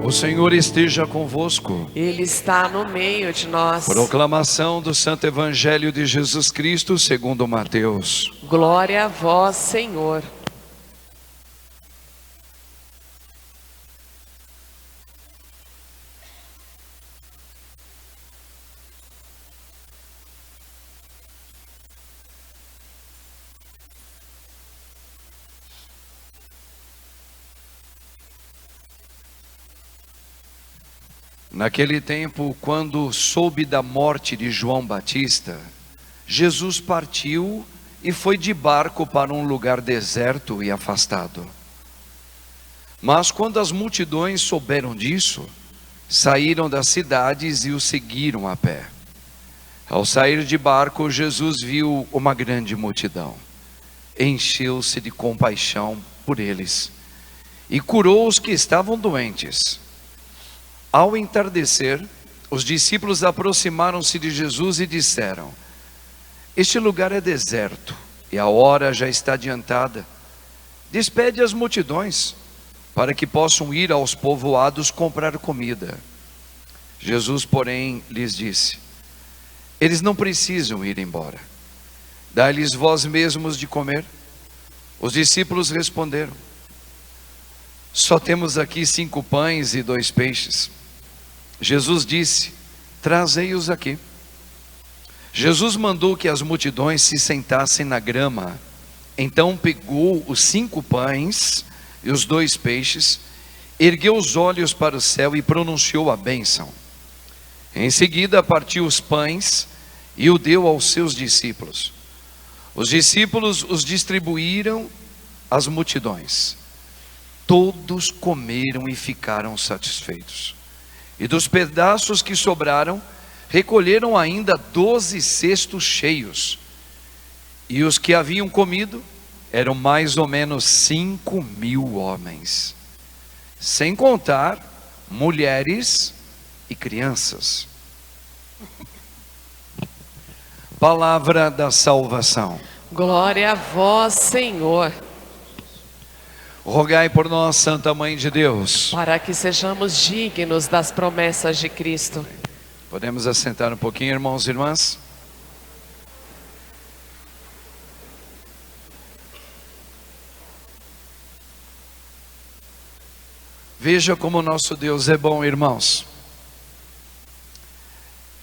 O Senhor esteja convosco. Ele está no meio de nós. Proclamação do Santo Evangelho de Jesus Cristo segundo Mateus. Glória a vós, Senhor. Naquele tempo, quando soube da morte de João Batista, Jesus partiu e foi de barco para um lugar deserto e afastado. Mas quando as multidões souberam disso, saíram das cidades e o seguiram a pé. Ao sair de barco, Jesus viu uma grande multidão. Encheu-se de compaixão por eles e curou os que estavam doentes. Ao entardecer, os discípulos aproximaram-se de Jesus e disseram: este lugar é deserto e a hora já está adiantada. Despede as multidões, para que possam ir aos povoados comprar comida. Jesus, porém, lhes disse: eles não precisam ir embora. Dai-lhes vós mesmos de comer. Os discípulos responderam: só temos aqui 5 pães e 2 peixes. Jesus disse: trazei-os aqui. Jesus mandou que as multidões se sentassem na grama. Então pegou os 5 pães e os 2 peixes, ergueu os olhos para o céu e pronunciou a bênção. Em seguida partiu os pães e o deu aos seus discípulos. Os discípulos os distribuíram às multidões. Todos comeram e ficaram satisfeitos. E dos pedaços que sobraram, recolheram ainda 12 cestos cheios. E os que haviam comido eram mais ou menos 5.000 homens, sem contar mulheres e crianças. Palavra da salvação. Glória a vós, Senhor. Rogai por nós, Santa Mãe de Deus, para que sejamos dignos das promessas de Cristo. Podemos assentar um pouquinho, irmãos e irmãs? Veja como nosso Deus é bom, irmãos.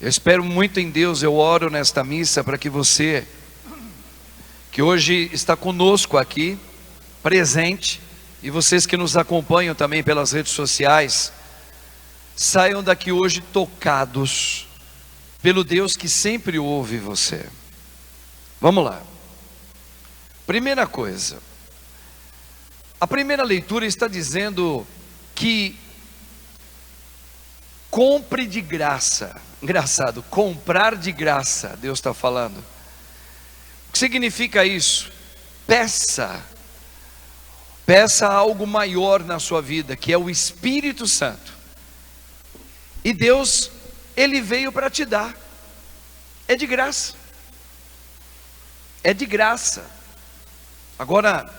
Eu espero muito em Deus, eu oro nesta missa para que você, que hoje está conosco aqui, presente, e vocês que nos acompanham também pelas redes sociais, saiam daqui hoje tocados pelo Deus que sempre ouve você. Vamos lá. Primeira coisa, a primeira leitura está dizendo que compre de graça. Engraçado, comprar de graça, Deus está falando. O que significa isso? Peça algo maior na sua vida, que é o Espírito Santo. E Deus, Ele veio para te dar. É de graça. É de graça. Agora,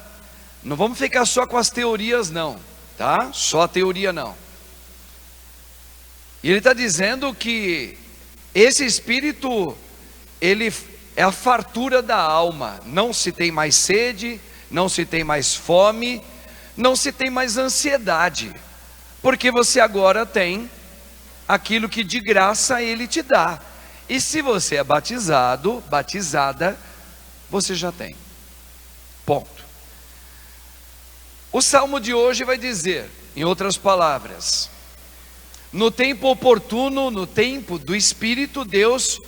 não vamos ficar só com as teorias não, tá? Só a teoria não. E Ele está dizendo que esse Espírito, Ele é a fartura da alma. Não se tem mais sede, não se tem mais fome, não se tem mais ansiedade, porque você agora tem aquilo que de graça Ele te dá. E se você é batizado, batizada, você já tem. Ponto. O salmo de hoje vai dizer, em outras palavras, no tempo oportuno, no tempo do Espírito, Deus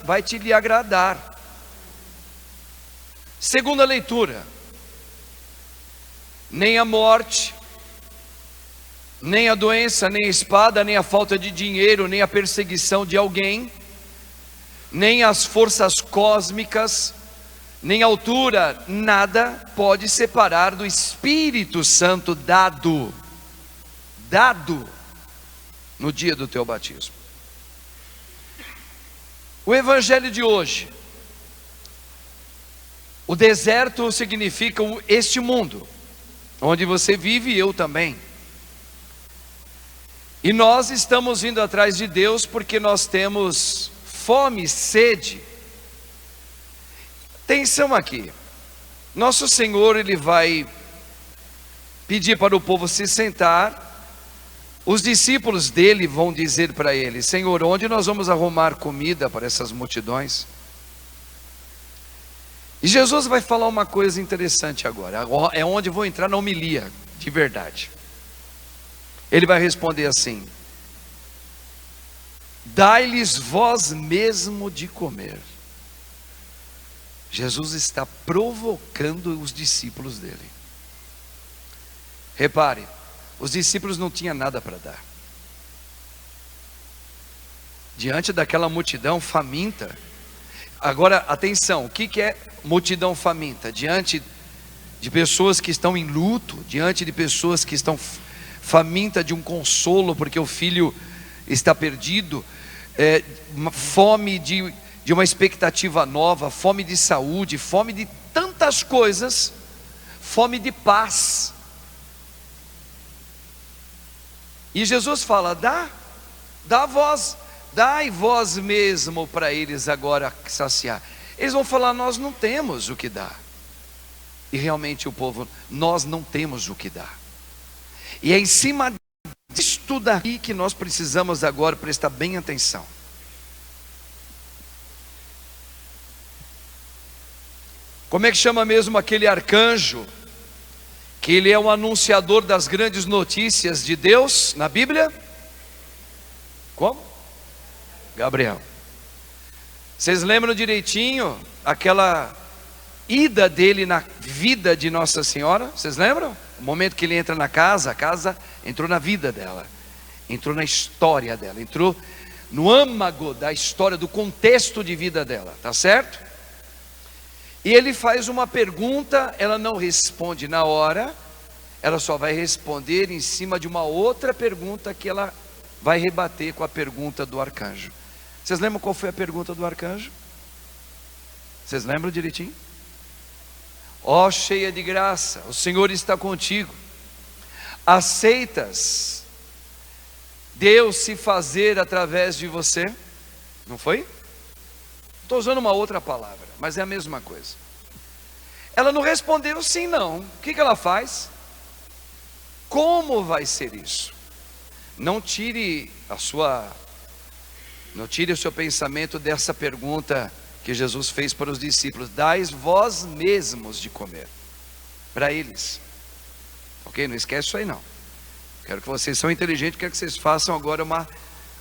vai lhe agradar. Segunda leitura: nem a morte, nem a doença, nem a espada, nem a falta de dinheiro, nem a perseguição de alguém, nem as forças cósmicas, nem a altura, nada pode separar do Espírito Santo dado no dia do teu batismo. O evangelho de hoje, o deserto significa este mundo, onde você vive e eu também. E nós estamos vindo atrás de Deus porque nós temos fome, sede. Atenção aqui. Nosso Senhor, Ele vai pedir para o povo se sentar. Os discípulos dele vão dizer para ele: Senhor, onde nós vamos arrumar comida para essas multidões? E Jesus vai falar uma coisa interessante agora. É onde vou entrar na homilia, de verdade. Ele vai responder assim: dai-lhes vós mesmo de comer. Jesus está provocando os discípulos dele. Repare, os discípulos não tinham nada para dar. Diante daquela multidão faminta. Agora, atenção, o que é multidão faminta? Diante de pessoas que estão em luto, diante de pessoas que estão faminta de um consolo, porque o filho está perdido, fome de uma expectativa nova, fome de saúde, fome de tantas coisas, fome de paz. E Jesus fala: dai vós mesmo para eles agora saciar. Eles vão falar: nós não temos o que dar. E realmente o povo, nós não temos o que dar. E é em cima disto daqui que nós precisamos agora prestar bem atenção. Como é que chama mesmo aquele arcanjo? Que ele é o anunciador das grandes notícias de Deus na Bíblia? Como? Gabriel. Vocês lembram direitinho aquela ida dele na vida de Nossa Senhora? Vocês lembram? O momento que ele entra na casa, a casa entrou na vida dela, entrou na história dela, entrou no âmago da história, do contexto de vida dela, tá certo? E ele faz uma pergunta, ela não responde na hora, ela só vai responder em cima de uma outra pergunta que ela vai rebater com a pergunta do arcanjo. Vocês lembram qual foi a pergunta do arcanjo? Vocês lembram direitinho? Ó cheia de graça, o Senhor está contigo. Aceitas Deus se fazer através de você? Não foi? Estou usando uma outra palavra, mas é a mesma coisa. Ela não respondeu sim, não. O que ela faz? Como vai ser isso? Não tire o seu pensamento dessa pergunta que Jesus fez para os discípulos: dais vós mesmos de comer, para eles. Ok? Não esquece isso aí não. Quero que vocês são inteligentes, quero que vocês façam agora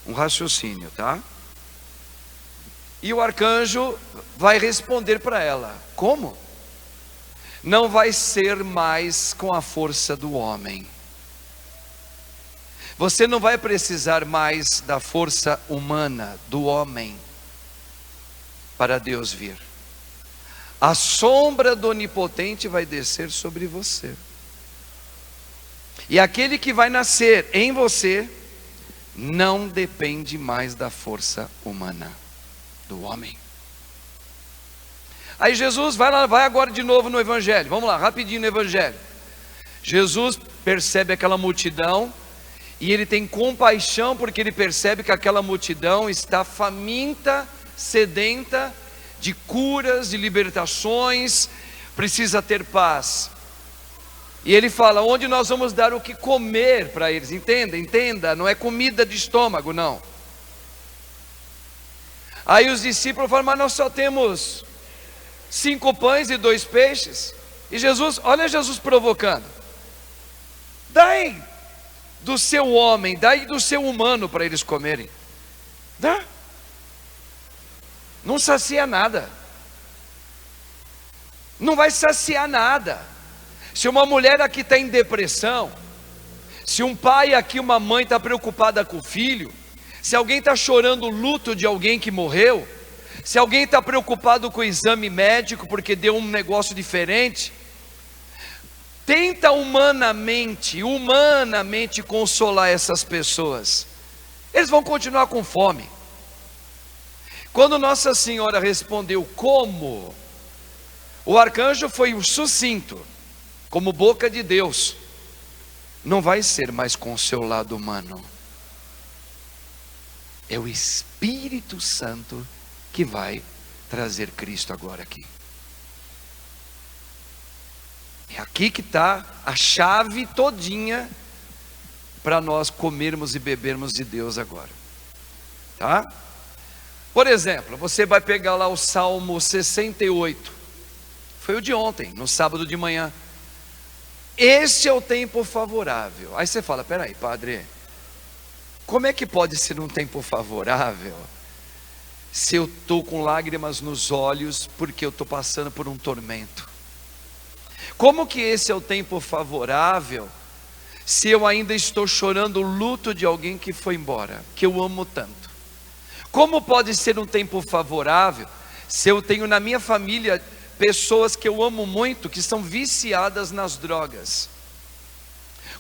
um raciocínio, tá? E o arcanjo vai responder para ela: como? Não vai ser mais com a força do homem. Você não vai precisar mais da força humana, do homem, para Deus vir. A sombra do Onipotente vai descer sobre você. E aquele que vai nascer em você não depende mais da força humana, do homem. Aí Jesus vai agora de novo no Evangelho. Vamos lá, rapidinho no Evangelho. Jesus percebe aquela multidão e ele tem compaixão, porque ele percebe que aquela multidão está faminta, sedenta de curas, de libertações, precisa ter paz. E ele fala: onde nós vamos dar o que comer para eles? Entenda, não é comida de estômago, não. Aí os discípulos falam: mas nós só temos 5 pães e 2 peixes. E Jesus, olha Jesus provocando: dai do seu homem, dai do seu humano para eles comerem. Dá. Não sacia nada. Não vai saciar nada. Se uma mulher aqui está em depressão, se um pai aqui, uma mãe está preocupada com o filho, se alguém está chorando o luto de alguém que morreu, se alguém está preocupado com o exame médico porque deu um negócio diferente, tenta humanamente consolar essas pessoas. Eles vão continuar com fome. Quando Nossa Senhora respondeu como, o arcanjo foi o sucinto, como boca de Deus: não vai ser mais com o seu lado humano, É o Espírito Santo que vai trazer Cristo agora aqui. É aqui que está a chave todinha para nós comermos e bebermos de Deus agora, tá? Por exemplo, você vai pegar lá o Salmo 68, foi o de ontem, no sábado de manhã. Este é o tempo favorável. Aí você fala, peraí, padre, como é que pode ser um tempo favorável se eu estou com lágrimas nos olhos porque eu estou passando por um tormento? Como que esse é o tempo favorável se eu ainda estou chorando o luto de alguém que foi embora, que eu amo tanto? Como pode ser um tempo favorável se eu tenho na minha família pessoas que eu amo muito, que são viciadas nas drogas?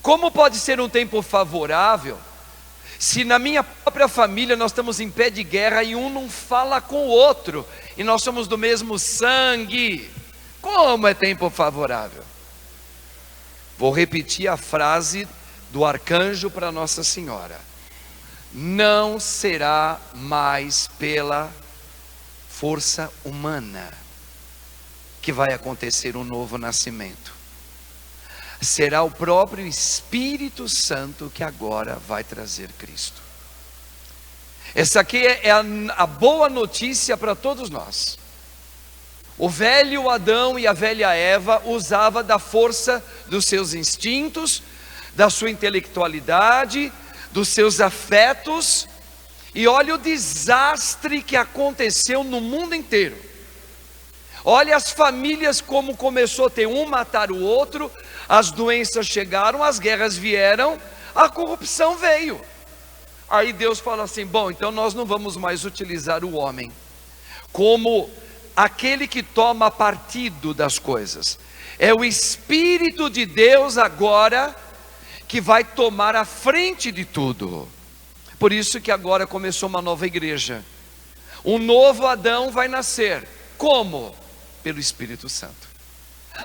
Como pode ser um tempo favorável se na minha própria família nós estamos em pé de guerra e um não fala com o outro, e nós somos do mesmo sangue? Como é tempo favorável? Vou repetir a frase do arcanjo para Nossa Senhora: não será mais pela força humana que vai acontecer um novo nascimento. Será o próprio Espírito Santo que agora vai trazer Cristo. Essa aqui é a boa notícia para todos nós. O velho Adão e a velha Eva usavam da força dos seus instintos, da sua intelectualidade, dos seus afetos, e olha o desastre que aconteceu no mundo inteiro. Olha as famílias como começou a ter um matar o outro, as doenças chegaram, as guerras vieram, a corrupção veio. Aí Deus fala assim, bom, então nós não vamos mais utilizar o homem como aquele que toma partido das coisas. É o Espírito de Deus agora que vai tomar a frente de tudo. Por isso que agora começou uma nova igreja. Um novo Adão vai nascer. Como? Pelo Espírito Santo.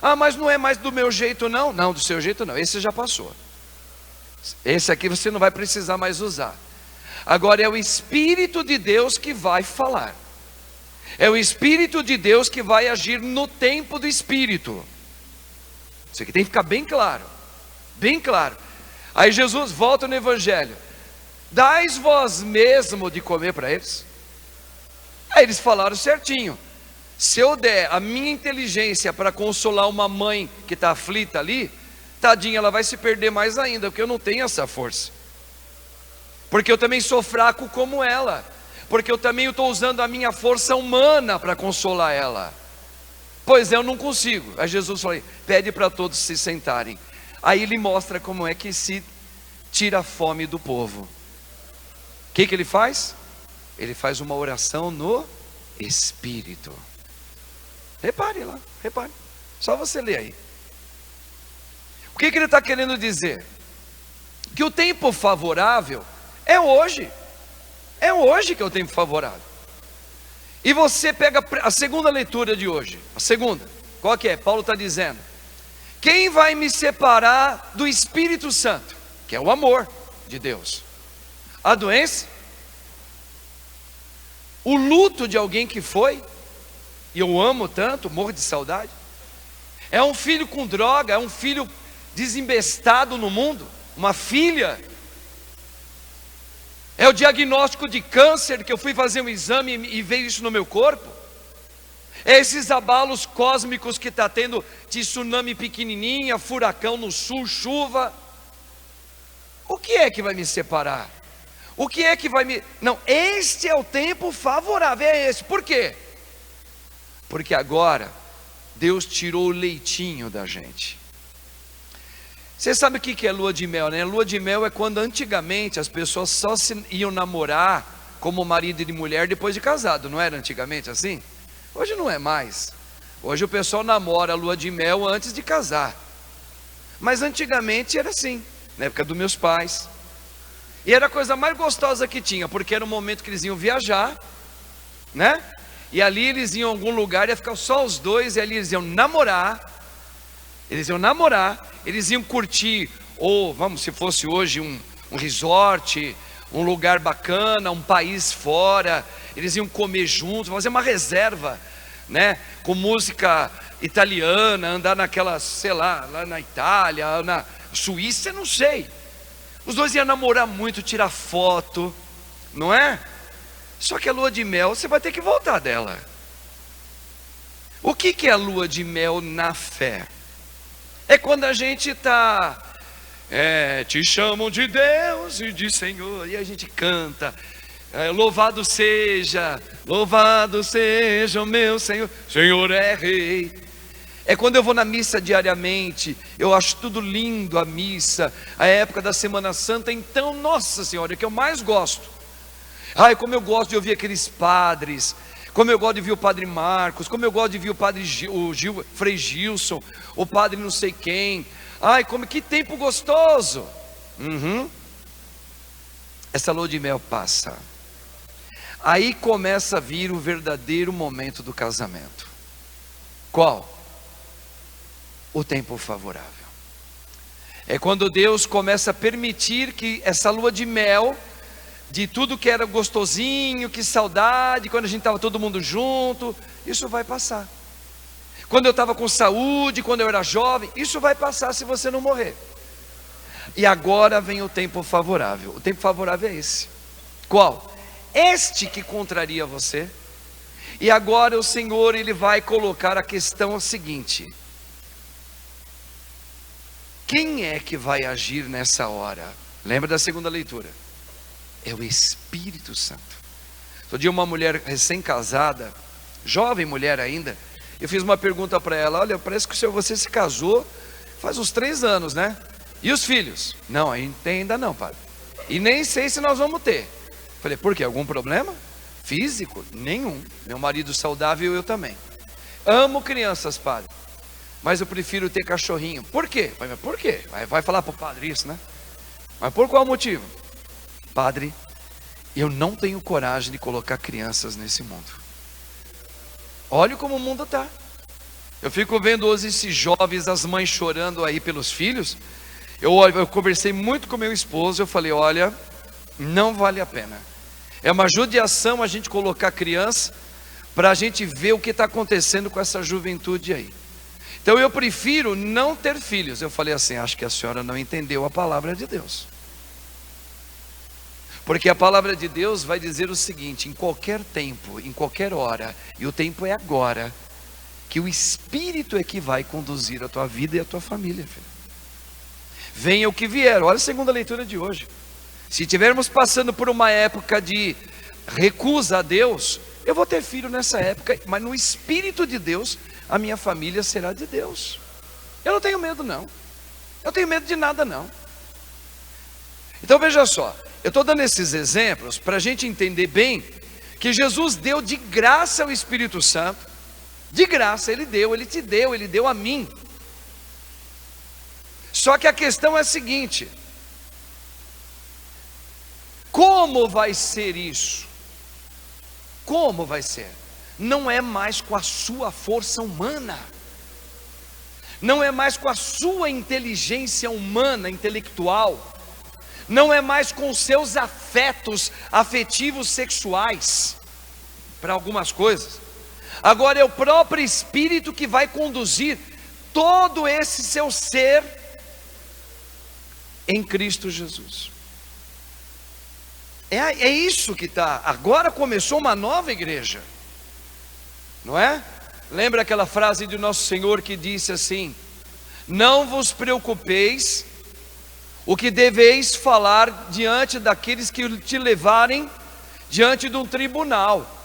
Ah, mas não é mais do meu jeito não? Não, do seu jeito não, esse já passou. Esse aqui você não vai precisar mais usar. Agora é o Espírito de Deus que vai falar. É o Espírito de Deus que vai agir no tempo do Espírito. Isso aqui tem que ficar bem claro. Bem claro. Aí Jesus volta no Evangelho: dais vós mesmo de comer para eles? Aí eles falaram certinho: se eu der a minha inteligência para consolar uma mãe que está aflita ali, tadinha, ela vai se perder mais ainda, porque eu não tenho essa força. Porque eu também sou fraco como ela. Porque eu também estou usando a minha força humana para consolar ela. Pois é, eu não consigo. Aí Jesus falou, pede para todos se sentarem. Aí ele mostra como é que se tira a fome do povo. O que ele faz? Ele faz uma oração no Espírito. Repare lá, repare. Só você ler aí. O que ele está querendo dizer? Que o tempo favorável é hoje. É hoje que é o tempo favorável. E você pega a segunda leitura de hoje. A segunda, qual que é? Paulo está dizendo: quem vai me separar do Espírito Santo? Que é o amor de Deus. A doença? O luto de alguém que foi, e eu amo tanto, morro de saudade. É um filho com droga, é um filho desembestado no mundo, uma filha. É o diagnóstico de câncer, que eu fui fazer um exame e veio isso no meu corpo. É esses abalos cósmicos que está tendo, de tsunami pequenininha, furacão no sul, chuva. O que é que vai me separar? O que é que vai me... Não, este é o tempo favorável, é esse. Por quê? Porque agora Deus tirou o leitinho da gente. Você sabe o que é lua de mel, né? Lua de mel é quando antigamente as pessoas só se iam namorar como marido e mulher depois de casado. Não era antigamente assim? Hoje não é mais. Hoje o pessoal namora a lua de mel antes de casar. Mas antigamente era assim, na época dos meus pais. E era a coisa mais gostosa que tinha, porque era o momento que eles iam viajar, né? E ali eles iam em algum lugar, ia ficar só os dois, e ali eles iam namorar. Eles iam curtir, ou vamos, se fosse hoje um resort, um lugar bacana, um país fora, eles iam comer juntos, fazer uma reserva, né? Com música italiana, andar naquela, sei lá na Itália, na Suíça, eu não sei. Os dois iam namorar muito, tirar foto, não é? Só que a lua de mel, você vai ter que voltar dela. O que é a lua de mel na fé? É quando a gente está, te chamam de Deus e de Senhor, e a gente canta, louvado seja o meu Senhor, Senhor é Rei. É quando eu vou na missa diariamente, eu acho tudo lindo a missa, a época da Semana Santa, então, nossa Senhora, é que eu mais gosto. Ai, como eu gosto de ouvir aqueles padres, como eu gosto de ouvir o Padre Marcos, como eu gosto de ouvir o Padre Frei Gilson, o Padre não sei quem. Ai, que tempo gostoso. Essa lua de mel passa. Aí começa a vir o verdadeiro momento do casamento. Qual? O tempo favorável. É quando Deus começa a permitir que essa lua de mel, de tudo que era gostosinho, que saudade, quando a gente estava todo mundo junto, isso vai passar. Quando eu estava com saúde, quando eu era jovem, isso vai passar se você não morrer. E agora vem o tempo favorável. O tempo favorável é esse. Qual? Este que contraria você. E agora o Senhor, Ele vai colocar a questão seguinte: quem é que vai agir nessa hora? Lembra da segunda leitura? É o Espírito Santo. Outro dia uma mulher recém-casada, jovem mulher ainda, eu fiz uma pergunta para ela: olha, parece que você se casou faz uns 3 anos, né? E os filhos? Não, ainda não, padre. E nem sei se nós vamos ter. Falei, por quê? Algum problema? Físico? Nenhum. Meu marido saudável e eu também. Amo crianças, padre, mas eu prefiro ter cachorrinho. Por quê? Mas por quê? Vai falar para o padre isso, né? Mas por qual motivo? Padre, eu não tenho coragem de colocar crianças nesse mundo. Olha como o mundo está. Eu fico vendo hoje esses jovens, as mães chorando aí pelos filhos. Eu conversei muito com meu esposo, eu falei, olha, não vale a pena. É uma judiação a gente colocar criança, para a gente ver o que está acontecendo com essa juventude aí. Então eu prefiro não ter filhos. Eu falei assim, acho que a senhora não entendeu a palavra de Deus. Porque a palavra de Deus vai dizer o seguinte: em qualquer tempo, em qualquer hora, e o tempo é agora, que o Espírito é que vai conduzir a tua vida e a tua família, filho. Venha o que vier. Olha a segunda leitura de hoje. Se estivermos passando por uma época de recusa a Deus, eu vou ter filho nessa época, mas no Espírito de Deus, a minha família será de Deus. Eu não tenho medo não. Eu tenho medo de nada não. Então veja só, eu estou dando esses exemplos para a gente entender bem que Jesus deu de graça o Espírito Santo. De graça Ele deu, Ele te deu, Ele deu a mim. Só que a questão é a seguinte: como vai ser isso? Como vai ser? Não é mais com a sua força humana, não é mais com a sua inteligência humana, intelectual, não é mais com os seus afetivos sexuais, para algumas coisas. Agora é o próprio Espírito que vai conduzir todo esse seu ser em Cristo Jesus. É isso que está. Agora começou uma nova igreja, não é? Lembra aquela frase do nosso Senhor que disse assim: não vos preocupeis o que deveis falar diante daqueles que te levarem diante de um tribunal.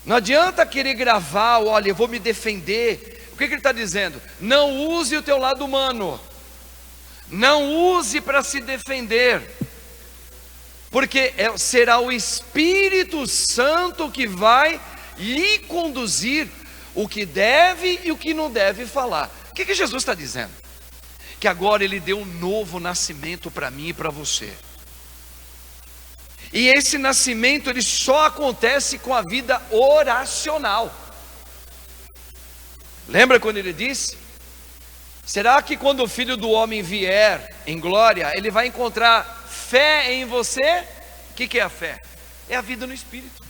Não adianta querer gravar, olha, eu vou me defender. O que ele está dizendo? Não use o teu lado humano, não use para se defender, porque será o Espírito Santo que vai lhe conduzir o que deve e o que não deve falar. O que Jesus está dizendo? Que agora Ele deu um novo nascimento para mim e para você. E esse nascimento ele só acontece com a vida oracional. Lembra quando Ele disse: será que quando o Filho do Homem vier em glória, Ele vai encontrar fé em você. O que é a fé? É a vida no Espírito.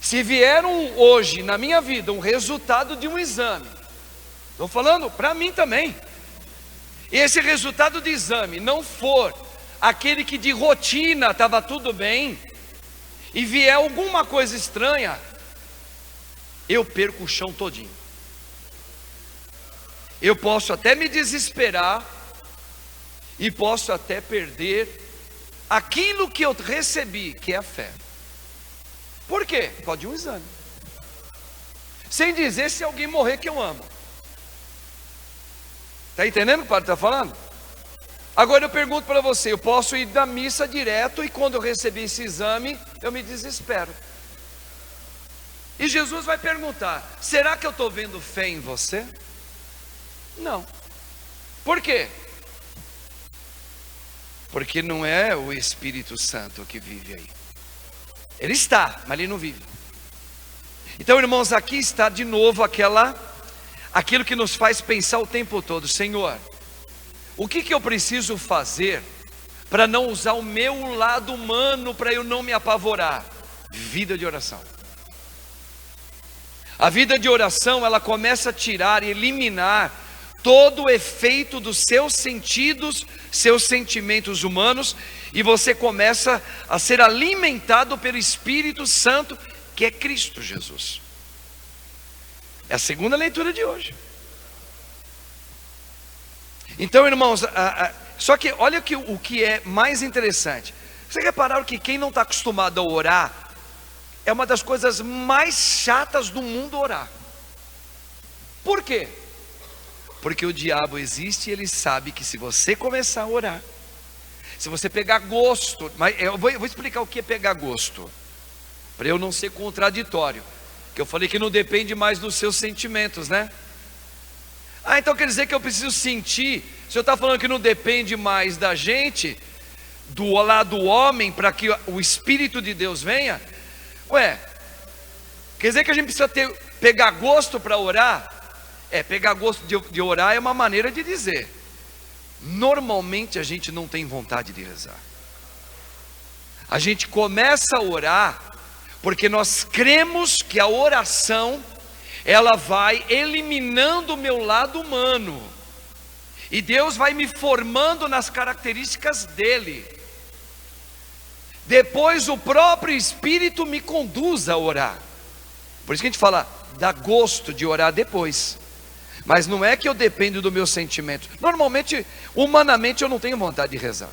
Se vier hoje na minha vida um resultado de um exame, estou falando para mim também, e esse resultado de exame não for aquele que de rotina estava tudo bem, e vier alguma coisa estranha, eu perco o chão todinho. Eu posso até me desesperar, e posso até perder aquilo que eu recebi, que é a fé. Por quê? Por causa de um exame. Sem dizer se alguém morrer que eu amo. Está entendendo o que o padre está falando? Agora eu pergunto para você, eu posso ir da missa direto e quando eu receber esse exame, eu me desespero. E Jesus vai perguntar, será que eu estou vendo fé em você? Não. Por quê? Porque não é o Espírito Santo que vive aí. Ele está, mas ele não vive. Então, irmãos, aqui está de novo aquilo que nos faz pensar o tempo todo: Senhor, o que eu preciso fazer para não usar o meu lado humano, para eu não me apavorar? Vida de oração. A vida de oração, ela começa a tirar e eliminar todo o efeito dos seus sentidos, seus sentimentos humanos, e você começa a ser alimentado pelo Espírito Santo, que é Cristo Jesus. É a segunda leitura de hoje. Então, irmãos, só que olha o que é mais interessante. Vocês repararam que quem não está acostumado a orar, é uma das coisas mais chatas do mundo orar. Por quê? Porque o diabo existe e ele sabe que se você começar a orar, se você pegar gosto, mas eu vou explicar o que é pegar gosto, para eu não ser contraditório, que eu falei que não depende mais dos seus sentimentos, né? Então quer dizer que eu preciso sentir. Se eu está falando que não depende mais da gente, do lado do homem, para que o Espírito de Deus venha, quer dizer que a gente precisa pegar gosto para orar? Pegar gosto de orar é uma maneira de dizer. Normalmente a gente não tem vontade de rezar. A gente começa a orar porque nós cremos que a oração, ela vai eliminando o meu lado humano, e Deus vai me formando nas características dele. Depois o próprio Espírito me conduz a orar. Por isso que a gente fala, dá gosto de orar depois. Mas não é que eu dependo do meu sentimento. Normalmente, humanamente, eu não tenho vontade de rezar.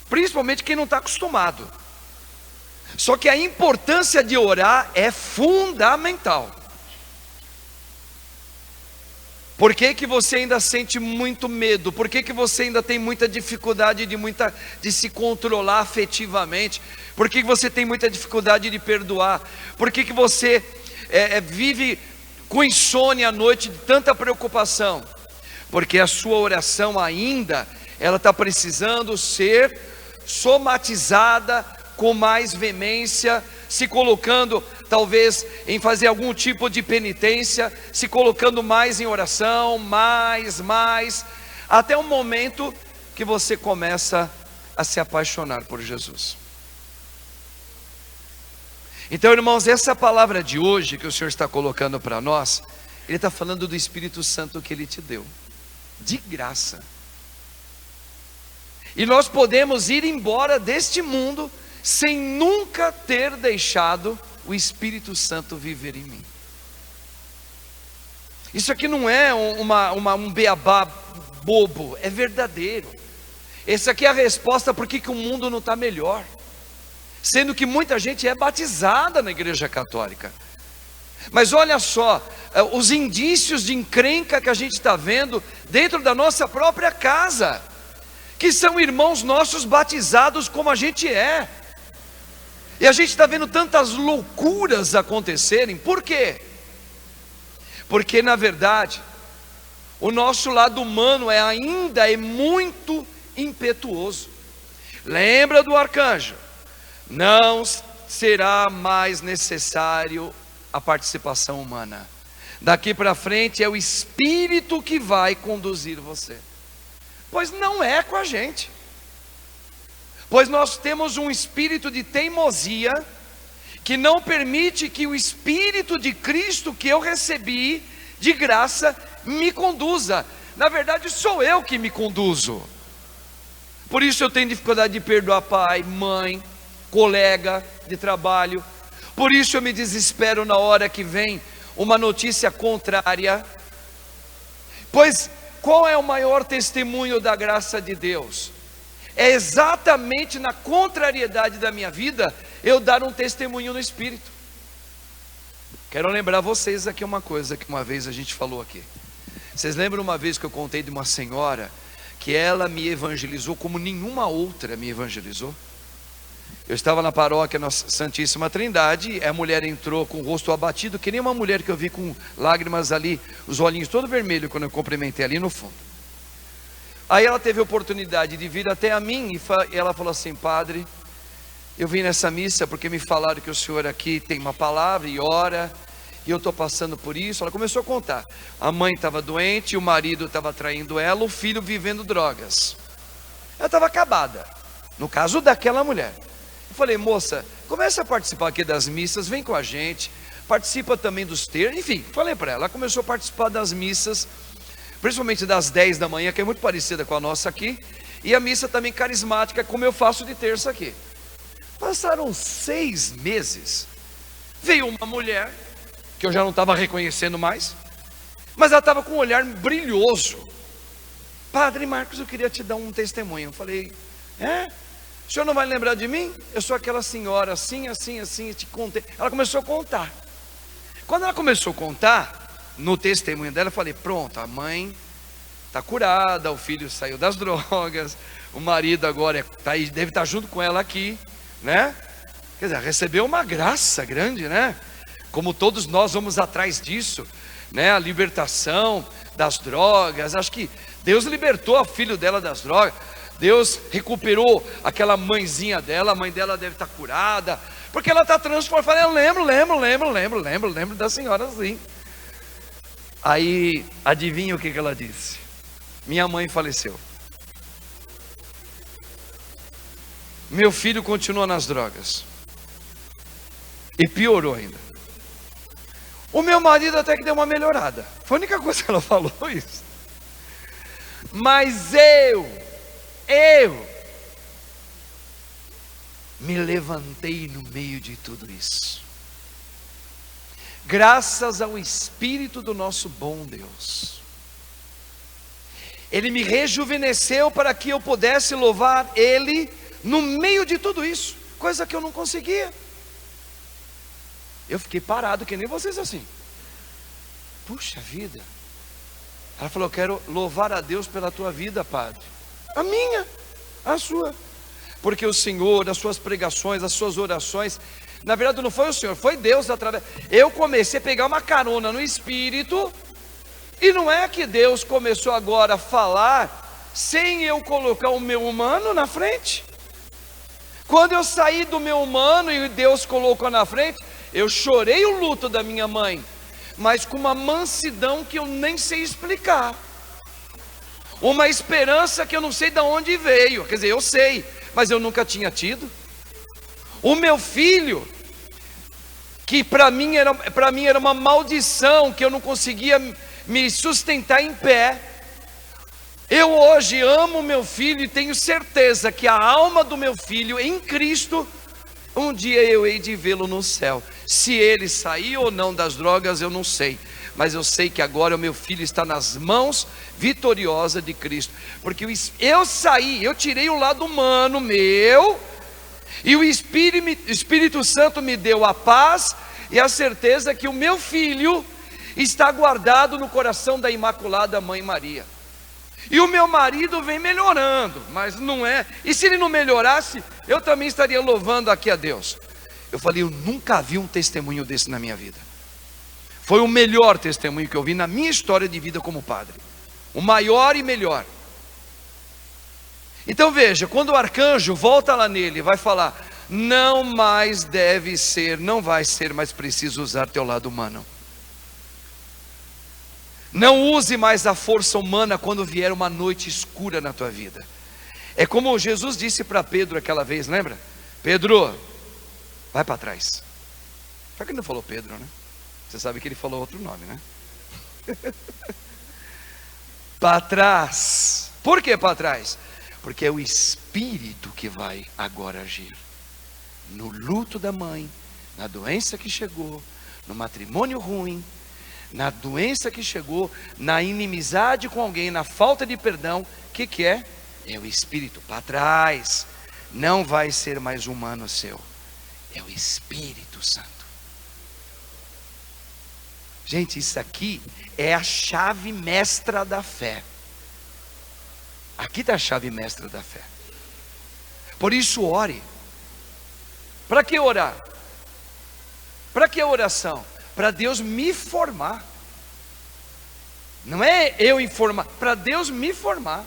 Principalmente quem não está acostumado. Só que a importância de orar é fundamental. Por que que você ainda sente muito medo? Por que que você ainda tem muita dificuldade de se controlar afetivamente? Por que que você tem muita dificuldade de perdoar? Por que que você vive com insônia à noite, de tanta preocupação? Porque a sua oração ainda, ela está precisando ser somatizada com mais veemência, se colocando talvez em fazer algum tipo de penitência, se colocando mais em oração, mais, até o momento que você começa a se apaixonar por Jesus. Então, irmãos, essa palavra de hoje que o Senhor está colocando para nós, Ele está falando do Espírito Santo que Ele te deu, de graça. E nós podemos ir embora deste mundo sem nunca ter deixado o Espírito Santo viver em mim. Isso aqui não é um beabá bobo, é verdadeiro. Essa aqui é a resposta por que o mundo não está melhor. Sendo que muita gente é batizada na igreja católica. Mas olha só, os indícios de encrenca que a gente está vendo dentro da nossa própria casa, que são irmãos nossos batizados como a gente é. E a gente está vendo tantas loucuras acontecerem. Por quê? Porque na verdade, o nosso lado humano ainda é muito impetuoso. Lembra do arcanjo? Não será mais necessário a participação humana. Daqui para frente é o Espírito que vai conduzir você. Pois não é com a gente. Pois nós temos um espírito de teimosia que não permite que o Espírito de Cristo que eu recebi de graça me conduza. Na verdade, sou eu que me conduzo. Por isso eu tenho dificuldade de perdoar pai, mãe, colega de trabalho. Por isso eu me desespero na hora que vem uma notícia contrária. Pois qual é o maior testemunho da graça de Deus? É exatamente na contrariedade da minha vida, eu dar um testemunho no Espírito. Quero lembrar vocês aqui uma coisa que uma vez a gente falou aqui. Vocês lembram uma vez que eu contei de uma senhora que ela me evangelizou como nenhuma outra me evangelizou? Eu estava na paróquia Nossa Santíssima Trindade, e a mulher entrou com o rosto abatido, que nem uma mulher que eu vi com lágrimas ali, os olhinhos todo vermelhos quando eu cumprimentei ali no fundo. Aí ela teve a oportunidade de vir até a mim e ela falou assim: padre, eu vim nessa missa porque me falaram que o senhor aqui tem uma palavra e ora, e eu estou passando por isso. Ela começou a contar, a mãe estava doente, o marido estava traindo ela, o filho vivendo drogas. Ela estava acabada, no caso daquela mulher. Eu falei: moça, começa a participar aqui das missas, vem com a gente, participa também dos terços. Enfim, falei para ela, ela começou a participar das missas, principalmente das 10 da manhã, que é muito parecida com a nossa aqui, e a missa também carismática, como eu faço de terça aqui. Passaram 6 meses, veio uma mulher, que eu já não estava reconhecendo mais, mas ela estava com um olhar brilhoso. Padre Marcos, eu queria te dar um testemunho. Eu falei: o senhor não vai lembrar de mim? Eu sou aquela senhora assim, assim, assim, te contei. Ela começou a contar. Quando ela começou a contar, no testemunho dela, eu falei: pronto, a mãe está curada, o filho saiu das drogas, o marido agora deve estar junto com ela aqui, né? Quer dizer, recebeu uma graça grande, né? Como todos nós vamos atrás disso, né? A libertação das drogas. Acho que Deus libertou o filho dela das drogas. Deus recuperou aquela mãezinha dela. A mãe dela deve estar curada, porque ela está transformada. Eu lembro da senhora assim. Aí, adivinha o que ela disse? Minha mãe faleceu. Meu filho continua nas drogas. E piorou ainda. O meu marido até que deu uma melhorada. Foi a única coisa que ela falou isso. Mas eu me levantei no meio de tudo isso. Graças ao Espírito do nosso bom Deus. Ele me rejuvenesceu para que eu pudesse louvar Ele no meio de tudo isso, coisa que eu não conseguia. Eu fiquei parado que nem vocês assim. Puxa vida. Ela falou: eu quero louvar a Deus pela tua vida, padre. A minha, a sua. Porque o Senhor, as suas pregações, as suas orações, na verdade não foi o Senhor, foi Deus através. Eu comecei a pegar uma carona no Espírito. E não é que Deus começou agora a falar sem eu colocar o meu humano na frente. Quando eu saí do meu humano e Deus colocou na frente, eu chorei o luto da minha mãe, mas com uma mansidão que eu nem sei explicar. Uma esperança que eu não sei de onde veio. Quer dizer, eu sei, mas eu nunca tinha tido. O meu filho, que para mim era uma maldição, que eu não conseguia me sustentar em pé. Eu hoje amo meu filho e tenho certeza que a alma do meu filho em Cristo, um dia eu hei de vê-lo no céu. Se ele sair ou não das drogas, eu não sei, mas eu sei que agora o meu filho está nas mãos vitoriosas de Cristo, porque eu saí, eu tirei o lado humano meu, e o Espírito Santo me deu a paz e a certeza que o meu filho está guardado no coração da Imaculada Mãe Maria. E o meu marido vem melhorando, mas não é. E se ele não melhorasse, eu também estaria louvando aqui a Deus. Eu falei: eu nunca vi um testemunho desse na minha vida. Foi o melhor testemunho que eu vi na minha história de vida como padre. O maior e melhor. Então veja, quando o arcanjo volta lá nele, vai falar: não mais deve ser, não vai ser mais preciso usar teu lado humano. Não use mais a força humana quando vier uma noite escura na tua vida. É como Jesus disse para Pedro aquela vez, lembra? Pedro, vai para trás. Só que ele não falou Pedro, né? Você sabe que ele falou outro nome, né? Para trás. Por que para trás? Porque é o Espírito que vai agora agir. No luto da mãe, na doença que chegou, no matrimônio ruim, na doença que chegou, na inimizade com alguém, na falta de perdão, o que é? É o Espírito para trás. Não vai ser mais humano seu, é o Espírito Santo. Gente, isso aqui é a chave mestra da fé. Aqui está a chave mestra da fé. Por isso ore. Para que orar? Para que oração? Para Deus me formar. Não é eu informar, para Deus me formar.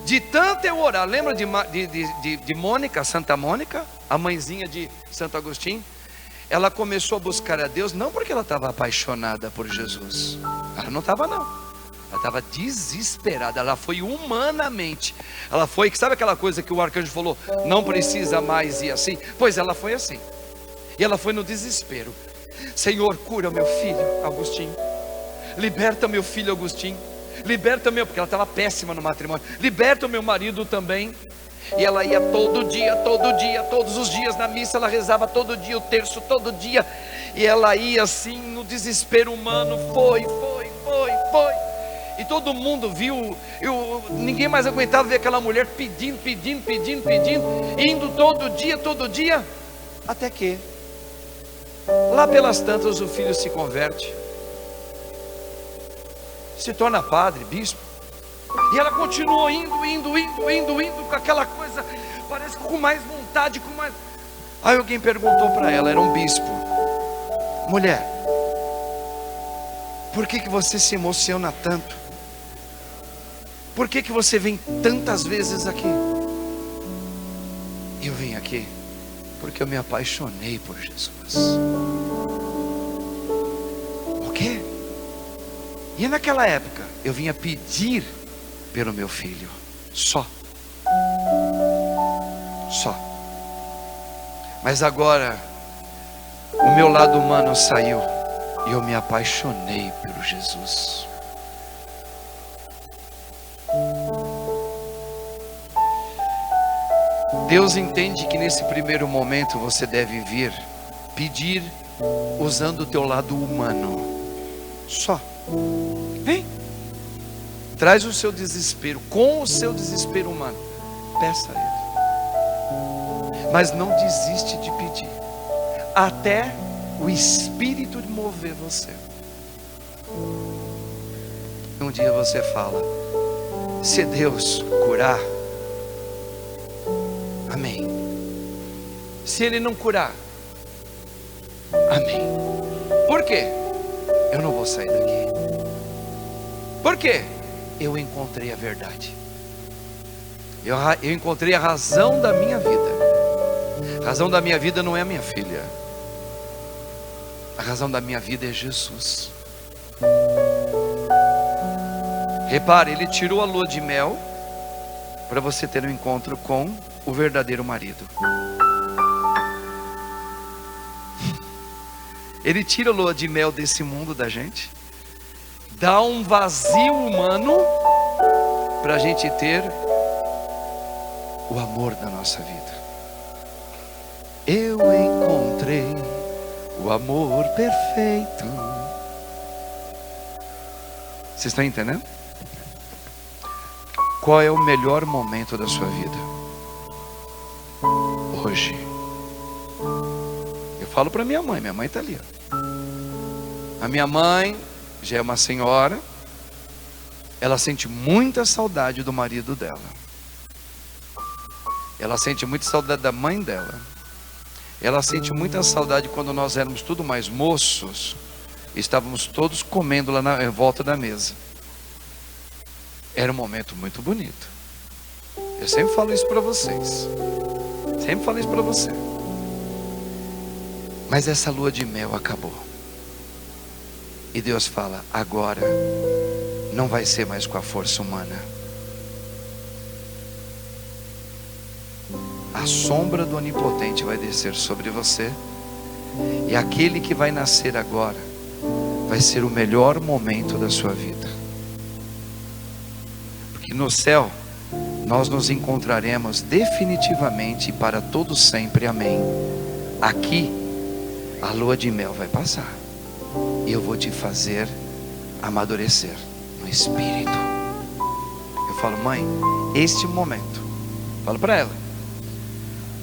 De tanto eu orar. Lembra de Mônica, Santa Mônica, a mãezinha de Santo Agostinho? Ela começou a buscar a Deus não porque ela estava apaixonada por Jesus. Ela não estava, não. Ela estava desesperada. Ela foi humanamente. Ela foi, sabe aquela coisa que o arcanjo falou, não precisa mais ir assim? Pois ela foi assim. E ela foi no desespero. Senhor, cura meu filho Agostinho. Liberta meu filho Agostinho. Liberta meu, porque ela estava péssima no matrimônio. Liberta o meu marido também. E ela ia todo dia, todos os dias na missa. Ela rezava todo dia, o terço todo dia. E ela ia assim no desespero humano. Foi. E todo mundo viu. Ninguém mais aguentava ver aquela mulher pedindo. Indo todo dia. Até que lá pelas tantas o filho se converte, se torna padre, bispo. E ela continuou indo com aquela coisa, parece que com mais vontade, com mais. Aí alguém perguntou para ela, era um bispo: mulher, por que você se emociona tanto? Por que você vem tantas vezes aqui? Eu vim aqui porque eu me apaixonei por Jesus. O quê? E naquela época eu vinha pedir pelo meu filho. Só. Mas agora o meu lado humano saiu e eu me apaixonei pelo Jesus. Deus entende que nesse primeiro momento você deve vir pedir usando o teu lado humano. Só. Vem. Traz o seu desespero, com o seu desespero humano. Peça a Ele. Mas não desiste de pedir, até o Espírito mover você. Um dia você fala: se Deus curar, amém. Se Ele não curar, amém. Por quê? Eu não vou sair daqui. Por quê? Eu encontrei a verdade. Eu encontrei a razão da minha vida. A razão da minha vida não é a minha filha. A razão da minha vida é Jesus. Repare, Ele tirou a lua de mel para você ter um encontro com o verdadeiro marido. Ele tira a lua de mel desse mundo da gente, dá um vazio humano para a gente ter o amor da nossa vida. Eu encontrei o amor perfeito. Vocês estão entendendo? Qual é o melhor momento da sua vida? Hoje. Eu falo para minha mãe está ali, ó. A minha mãe já é uma senhora. Ela sente muita saudade do marido dela. Ela sente muita saudade da mãe dela. Ela sente muita saudade quando nós éramos tudo mais moços. Estávamos todos comendo lá em volta da mesa. Era um momento muito bonito. Eu sempre falo isso para vocês. Sempre falo isso para você. Mas essa lua de mel acabou. E Deus fala: agora não vai ser mais com a força humana. A sombra do Onipotente vai descer sobre você, e aquele que vai nascer agora vai ser o melhor momento da sua vida, porque no céu nós nos encontraremos definitivamente para todo sempre, amém. Aqui a lua de mel vai passar, e eu vou te fazer amadurecer no espírito. Eu falo, mãe, este momento, falo para ela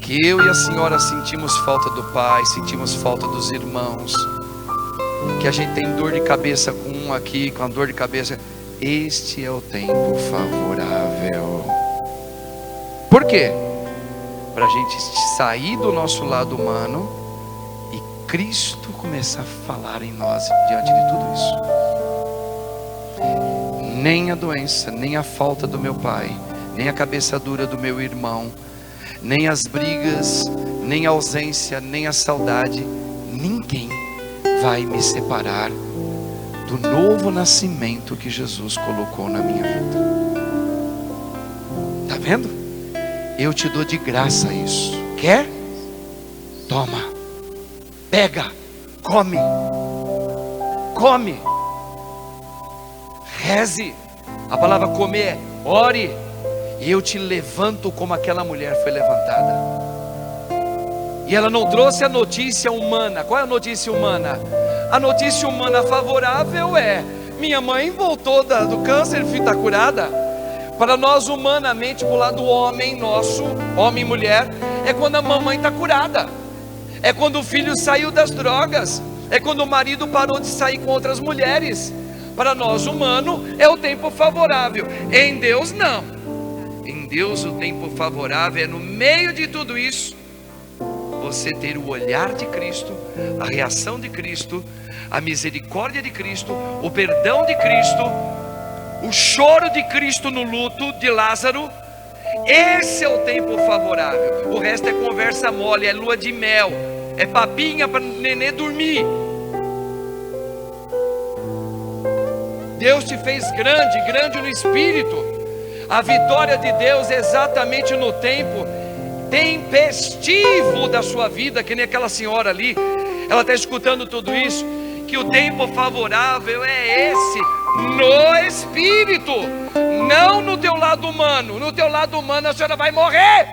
que eu e a senhora sentimos falta do pai, sentimos falta dos irmãos, que a gente tem dor de cabeça com um aqui, com a dor de cabeça. Este é o tempo favorável. Por quê? Para a gente sair do nosso lado humano e Cristo começar a falar em nós diante de tudo isso. Nem a doença, nem a falta do meu pai, nem a cabeça dura do meu irmão, nem as brigas, nem a ausência, nem a saudade, ninguém vai me separar do novo nascimento que Jesus colocou na minha vida. Está vendo? Eu te dou de graça isso. Quer? Toma, pega, come, come, reze. A palavra comer é ore. E eu te levanto como aquela mulher foi levantada. E ela não trouxe a notícia humana. Qual é a notícia humana? A notícia humana favorável é: minha mãe voltou do câncer e está curada. Para nós humanamente, para o lado homem nosso, homem e mulher, é quando a mamãe está curada, é quando o filho saiu das drogas, é quando o marido parou de sair com outras mulheres. Para nós humano é o tempo favorável. Em Deus não. Em Deus o tempo favorável é no meio de tudo isso, você ter o olhar de Cristo, a reação de Cristo, a misericórdia de Cristo, o perdão de Cristo, o choro de Cristo no luto de Lázaro. Esse é o tempo favorável. O resto é conversa mole, é lua de mel, é papinha para nenê dormir. Deus te fez grande, grande no espírito. A vitória de Deus é exatamente no tempo tempestivo da sua vida, que nem aquela senhora ali, ela está escutando tudo isso, que o tempo favorável é esse, no espírito, não no teu lado humano. No teu lado humano a senhora vai morrer.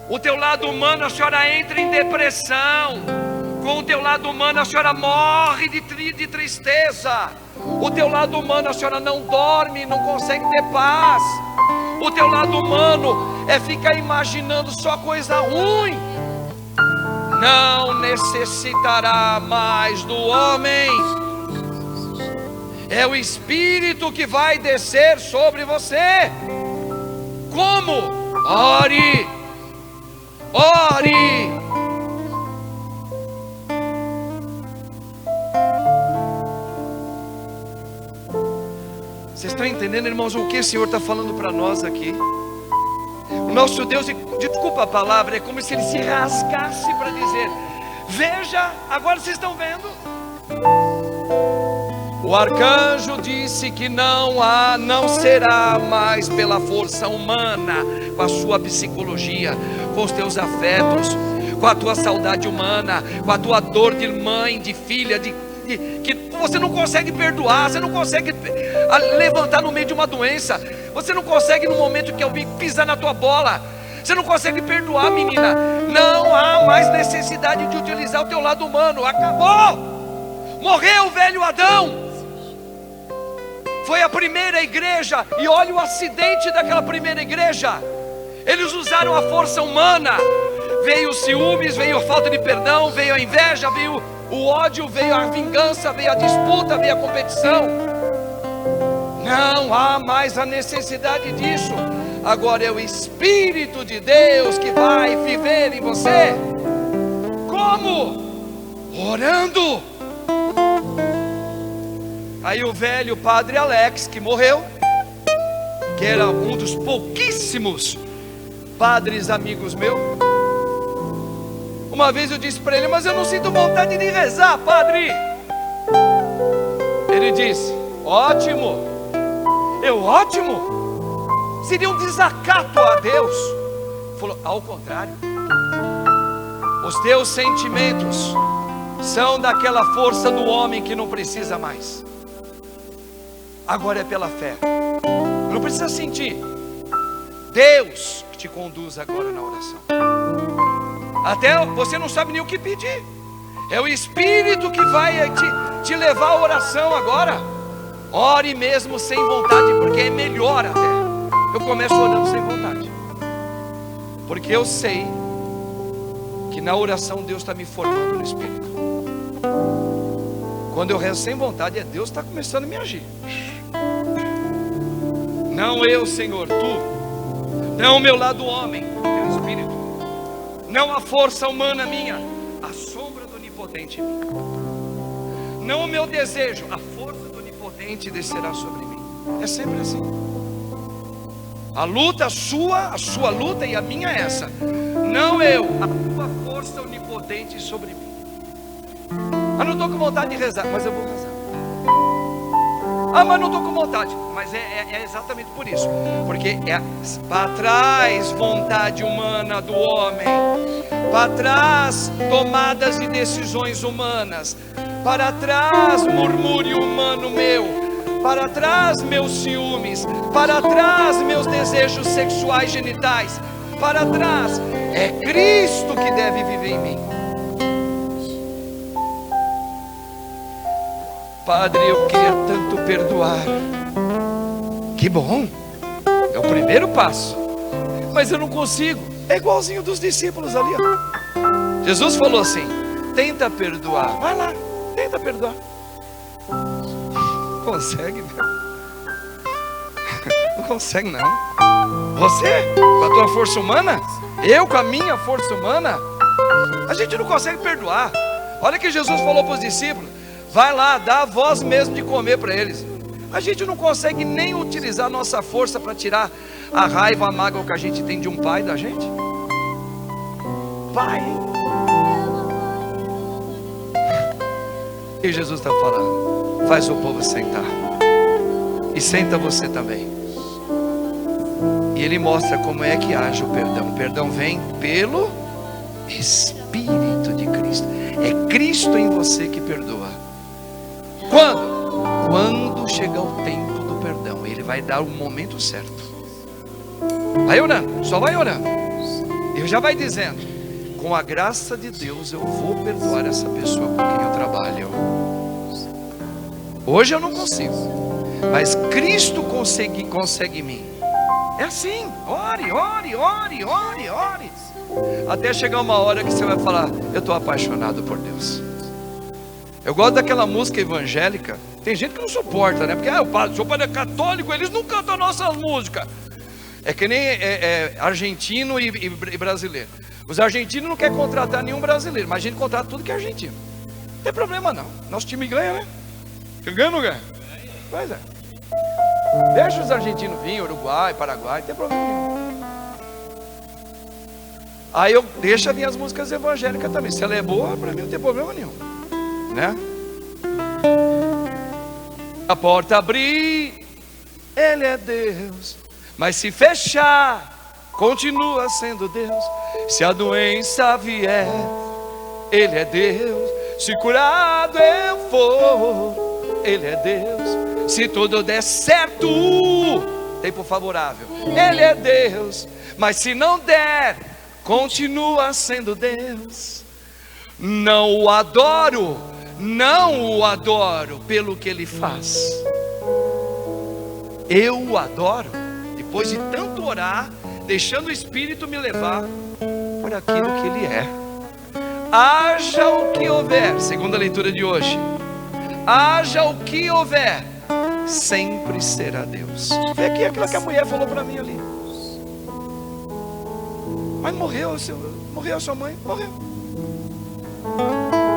O teu lado humano a senhora entra em depressão. Com o teu lado humano a senhora morre de tristeza. O teu lado humano a senhora não dorme, não consegue ter paz. O teu lado humano é ficar imaginando só coisa ruim. Não necessitará mais do homem. É o Espírito que vai descer sobre você. Como? Ore, ore. Vocês estão entendendo, irmãos, o que o Senhor está falando para nós aqui? O nosso Deus, desculpa a palavra, é como se Ele se rasgasse para dizer: veja, agora vocês estão vendo? O arcanjo disse que não será mais pela força humana, com a sua psicologia, com os teus afetos, com a tua saudade humana, com a tua dor de mãe, de filha, que você não consegue perdoar, você não consegue levantar no meio de uma doença, você não consegue no momento que alguém pisar na tua bola, você não consegue perdoar, menina. Não há mais necessidade de utilizar o teu lado humano. Acabou, morreu o velho Adão. Foi a primeira igreja, e olha o acidente daquela primeira igreja. Eles usaram a força humana. Veio os ciúmes, veio a falta de perdão, veio a inveja, veio o ódio, veio a vingança, veio a disputa, veio a competição. Não há mais a necessidade disso. Agora é o Espírito de Deus que vai viver em você. Como? Orando. Aí o velho padre Alex, que morreu, que era um dos pouquíssimos padres amigos meus, uma vez eu disse para ele: mas eu não sinto vontade de rezar, padre. Ele disse: ótimo. Ótimo. Seria um desacato a Deus. Falou: ao contrário, os teus sentimentos são daquela força do homem que não precisa mais. Agora é pela fé. Não precisa sentir. Deus que te conduz agora na oração. Até você não sabe nem o que pedir. É o Espírito que vai te levar à oração agora. Ore mesmo sem vontade, porque é melhor até. Eu começo orando sem vontade, porque eu sei que na oração Deus está me formando no Espírito. Quando eu rezo sem vontade, é Deus que está começando a me agir. Não eu, Senhor, Tu. Não o meu lado homem, Teu Espírito. Não a força humana minha, a sombra do Onipotente em mim. Não o meu desejo, a força do Onipotente descerá sobre mim. É sempre assim. A luta, a sua luta e a minha é essa. Não eu, a tua força onipotente sobre mim. Eu não estou com vontade de rezar, mas eu vou rezar. Ah, mas não estou com vontade. Mas é exatamente por isso. Porque é para trás vontade humana do homem, para trás tomadas de decisões humanas, para trás murmúrio humano meu, para trás meus ciúmes, para trás meus desejos sexuais genitais, para trás é Cristo que deve viver em mim. Padre, eu queria tanto perdoar. Que bom, é o primeiro passo, mas eu não consigo. É igualzinho dos discípulos ali, ó. Jesus falou assim: tenta perdoar. Vai lá, tenta perdoar. Consegue, meu? Não consegue não. Você, com a tua força humana, eu com a minha força humana, a gente não consegue perdoar. Olha que Jesus falou para os discípulos: vai lá, dá a vós mesmo de comer para eles. A gente não consegue nem utilizar a nossa força para tirar a raiva, a mágoa que a gente tem de um pai da gente. Vai. E Jesus está falando: faz o povo sentar. E senta você também. E ele mostra como é que age o perdão. O perdão vem pelo Espírito de Cristo. É Cristo em você que perdoa. Quando? Quando chegar o tempo do perdão, Ele vai dar o momento certo. Vai orando, só vai orando. Ele já vai dizendo: com a graça de Deus eu vou perdoar essa pessoa com quem eu trabalho. Hoje eu não consigo, mas Cristo consegue em mim. É assim, ore, ore, ore, ore, ore, até chegar uma hora que você vai falar: eu estou apaixonado por Deus. Eu gosto daquela música evangélica. Tem gente que não suporta, né? Porque o seu padre é católico, eles não cantam nossas músicas. É que nem argentino e brasileiro. Os argentinos não querem contratar nenhum brasileiro, mas a gente contrata tudo que é argentino. Não tem problema não. Nosso time ganha, né? Ganha ou não ganha? Pois é. Deixa os argentinos virem, Uruguai, Paraguai, não tem problema nenhum. Aí eu deixo vir as músicas evangélicas também. Se ela é boa, para mim não tem problema nenhum, né? A porta abrir, Ele é Deus. Mas se fechar, continua sendo Deus. Se a doença vier, Ele é Deus. Se curado eu for, Ele é Deus. Se tudo der certo, tempo favorável, Ele é Deus. Mas se não der, continua sendo Deus. Não o adoro, não o adoro pelo que Ele faz. Eu o adoro depois de tanto orar, deixando o Espírito me levar por aquilo que Ele é. Haja o que houver, segundo a leitura de hoje, haja o que houver, sempre será Deus. Vê aqui aquilo que a mulher falou para mim ali. Mas morreu a sua mãe? Morreu.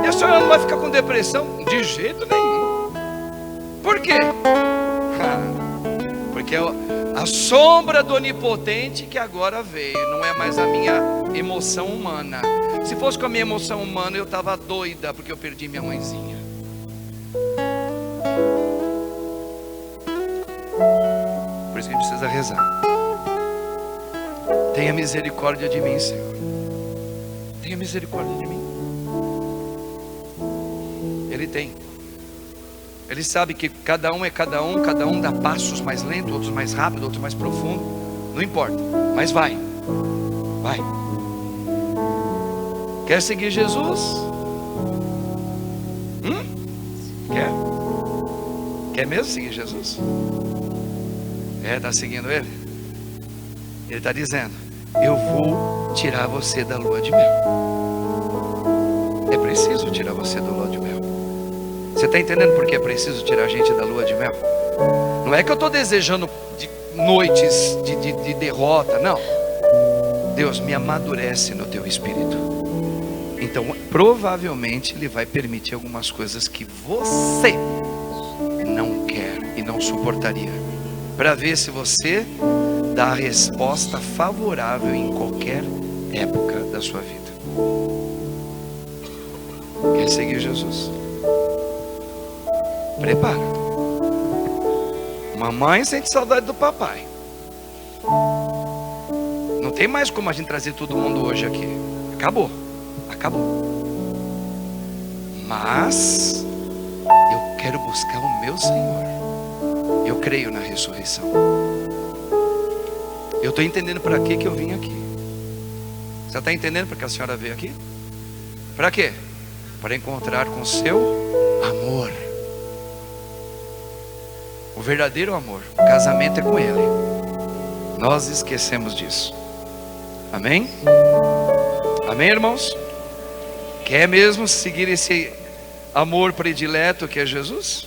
E a senhora não vai ficar com depressão? De jeito nenhum. Por quê? Porque a sombra do Onipotente que agora veio, não é mais a minha emoção humana. Se fosse com a minha emoção humana, eu estava doida porque eu perdi minha mãezinha. casa rezar. Tenha misericórdia de mim, Senhor. Tenha misericórdia de mim. Ele tem. Ele sabe que cada um é cada um dá passos mais lentos, outros mais rápidos, outros mais profundos. Não importa, mas vai. Vai. Quer seguir Jesus? Quer? Quer mesmo seguir Jesus? Está seguindo Ele? Ele está dizendo: eu vou tirar você da lua de mel. É preciso tirar você da lua de mel. Você está entendendo por que é preciso tirar a gente da lua de mel? Não é que eu estou desejando noites de derrota, não. Deus, me amadurece no teu espírito. Então provavelmente Ele vai permitir algumas coisas que você não quer e não suportaria, para ver se você dá a resposta favorável em qualquer época da sua vida. Quer seguir Jesus? Prepara. Mamãe sente saudade do papai. Não tem mais como a gente trazer todo mundo hoje aqui. Acabou. Mas eu quero buscar o meu Senhor. Eu creio na ressurreição. Eu estou entendendo para que eu vim aqui. Você está entendendo para que a senhora veio aqui? Para quê? Para encontrar com o seu amor. O verdadeiro amor. O casamento é com Ele. Nós esquecemos disso. Amém? Amém, irmãos? Quer mesmo seguir esse amor predileto que é Jesus?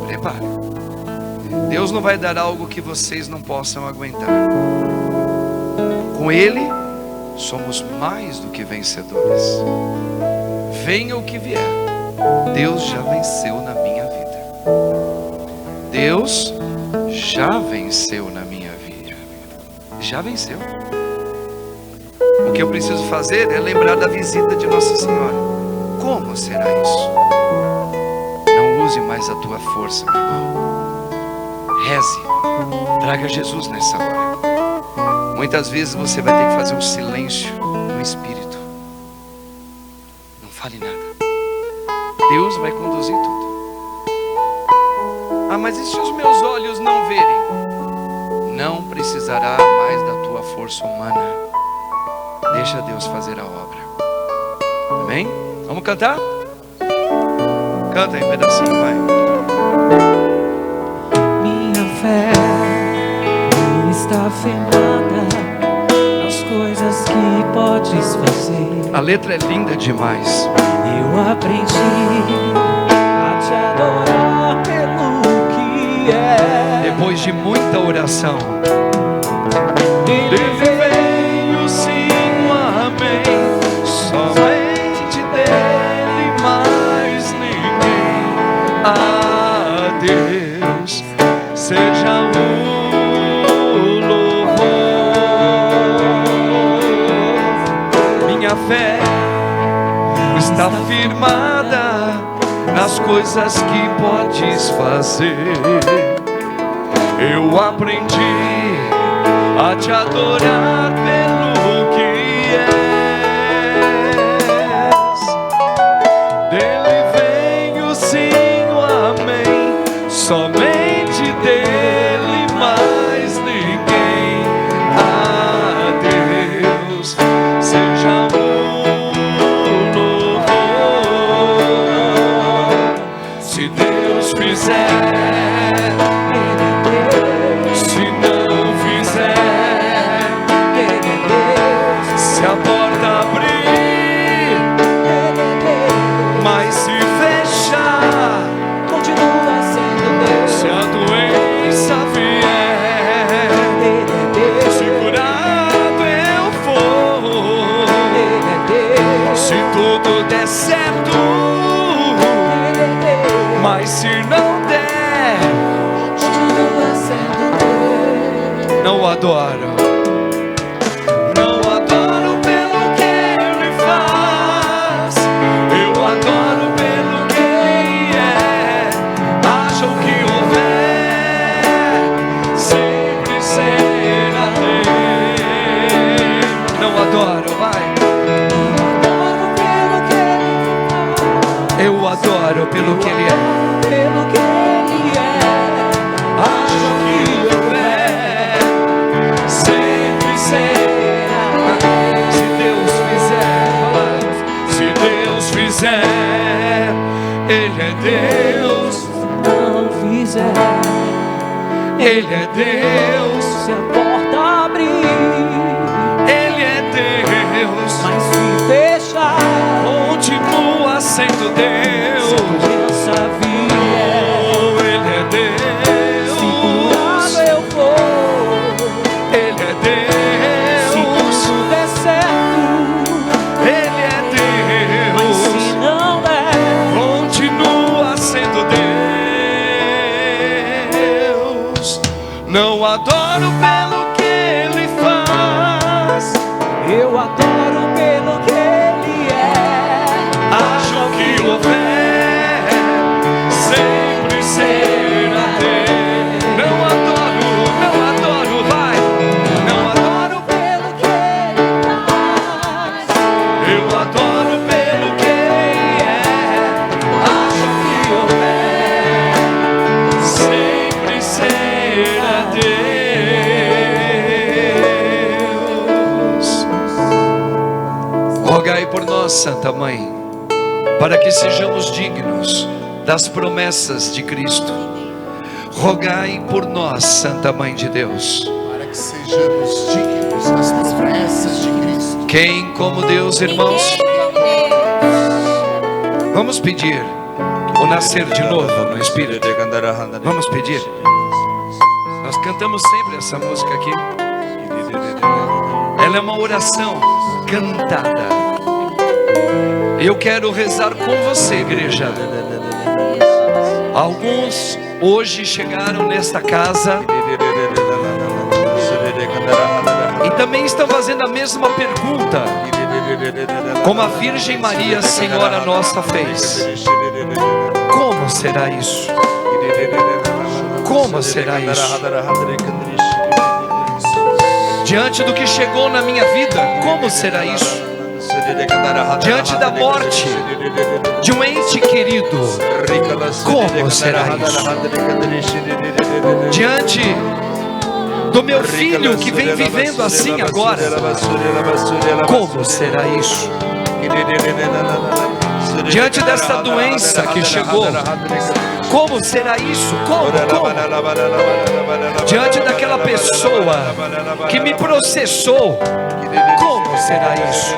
Prepare. Deus não vai dar algo que vocês não possam aguentar. Com Ele somos mais do que vencedores. Venha o que vier, Deus já venceu na minha vida. Deus já venceu na minha vida. Já venceu. O que eu preciso fazer é lembrar da visita de Nossa Senhora. Como será isso? Não use mais a tua força, meu irmão. Reze. Traga Jesus nessa hora. Muitas vezes você vai ter que fazer um silêncio no espírito. Não fale nada. Deus vai conduzir tudo. Ah, mas e se os meus olhos não verem? Não precisará mais da tua força humana. Deixa Deus fazer a obra. Amém? Vamos cantar? Canta aí um pedacinho, vai. Minha fé está firmada nas coisas que podes fazer. A letra é linda demais. Eu aprendi a te adorar pelo que é. Depois de muita oração, Ele veio, sim, amém. Somente dele, mais ninguém. a Deus seja o louvor. Minha fé está firmada nas coisas que podes fazer. Eu aprendi a te adorar pelo que és. Dele venho, sim, o amém. Somente dele, mais ninguém. A Deus seja o louvor. Se Deus fizer, se a porta abrir, mas se fechar, continua sendo Deus. se a doença vier, se curado eu for, se tudo der certo, mas se não der, Continua sendo Deus. não adoro. Se Deus. Não fizer, Ele é Deus. se a porta abrir, Ele é Deus. mas se fechar, Continua sendo Deus. se doença vier, Oh, Ele é se curado Deus. eu vou, Ele é se Deus. tudo der certo, Ele é mas se Deus. não der, Continua sendo Deus. Não adoro pelo que Ele faz. eu adoro pelo que Ele é. Acho que houver sempre será dele. Não adoro, vai. Não adoro, Pelo que Ele faz, eu adoro pelo que Ele é. Acho que houver sempre será Deus. Rogai por nós, Santa Mãe, para que sejamos dignos das promessas de Cristo. Rogai por nós, Santa Mãe de Deus. Para que sejamos dignos das promessas de Cristo. Quem como Deus, irmãos? Vamos pedir o nascer de novo no Espírito. Vamos pedir. Nós cantamos sempre essa música aqui. Ela é uma oração cantada. Eu quero rezar com você, igreja. Alguns hoje chegaram nesta casa e também estão fazendo a mesma pergunta, como a Virgem Maria, Senhora Nossa, fez. Como será isso? Como será isso? Diante do que chegou na minha vida, como será isso? Diante da morte de um ente querido, como será isso? Diante do meu filho que vem vivendo assim agora, como será isso? Diante dessa doença que chegou, como será isso? Como? Diante daquela pessoa que me processou, como será isso?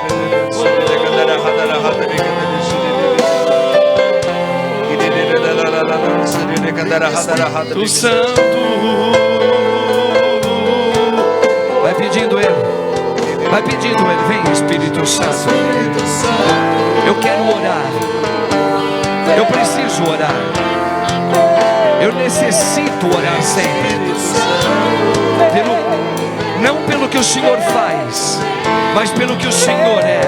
O Santo, vai pedindo Ele, vai pedindo Ele, vem Espírito Santo. Eu quero orar, eu preciso orar, eu necessito orar sempre, não pelo que o Senhor faz, mas pelo que o Senhor é.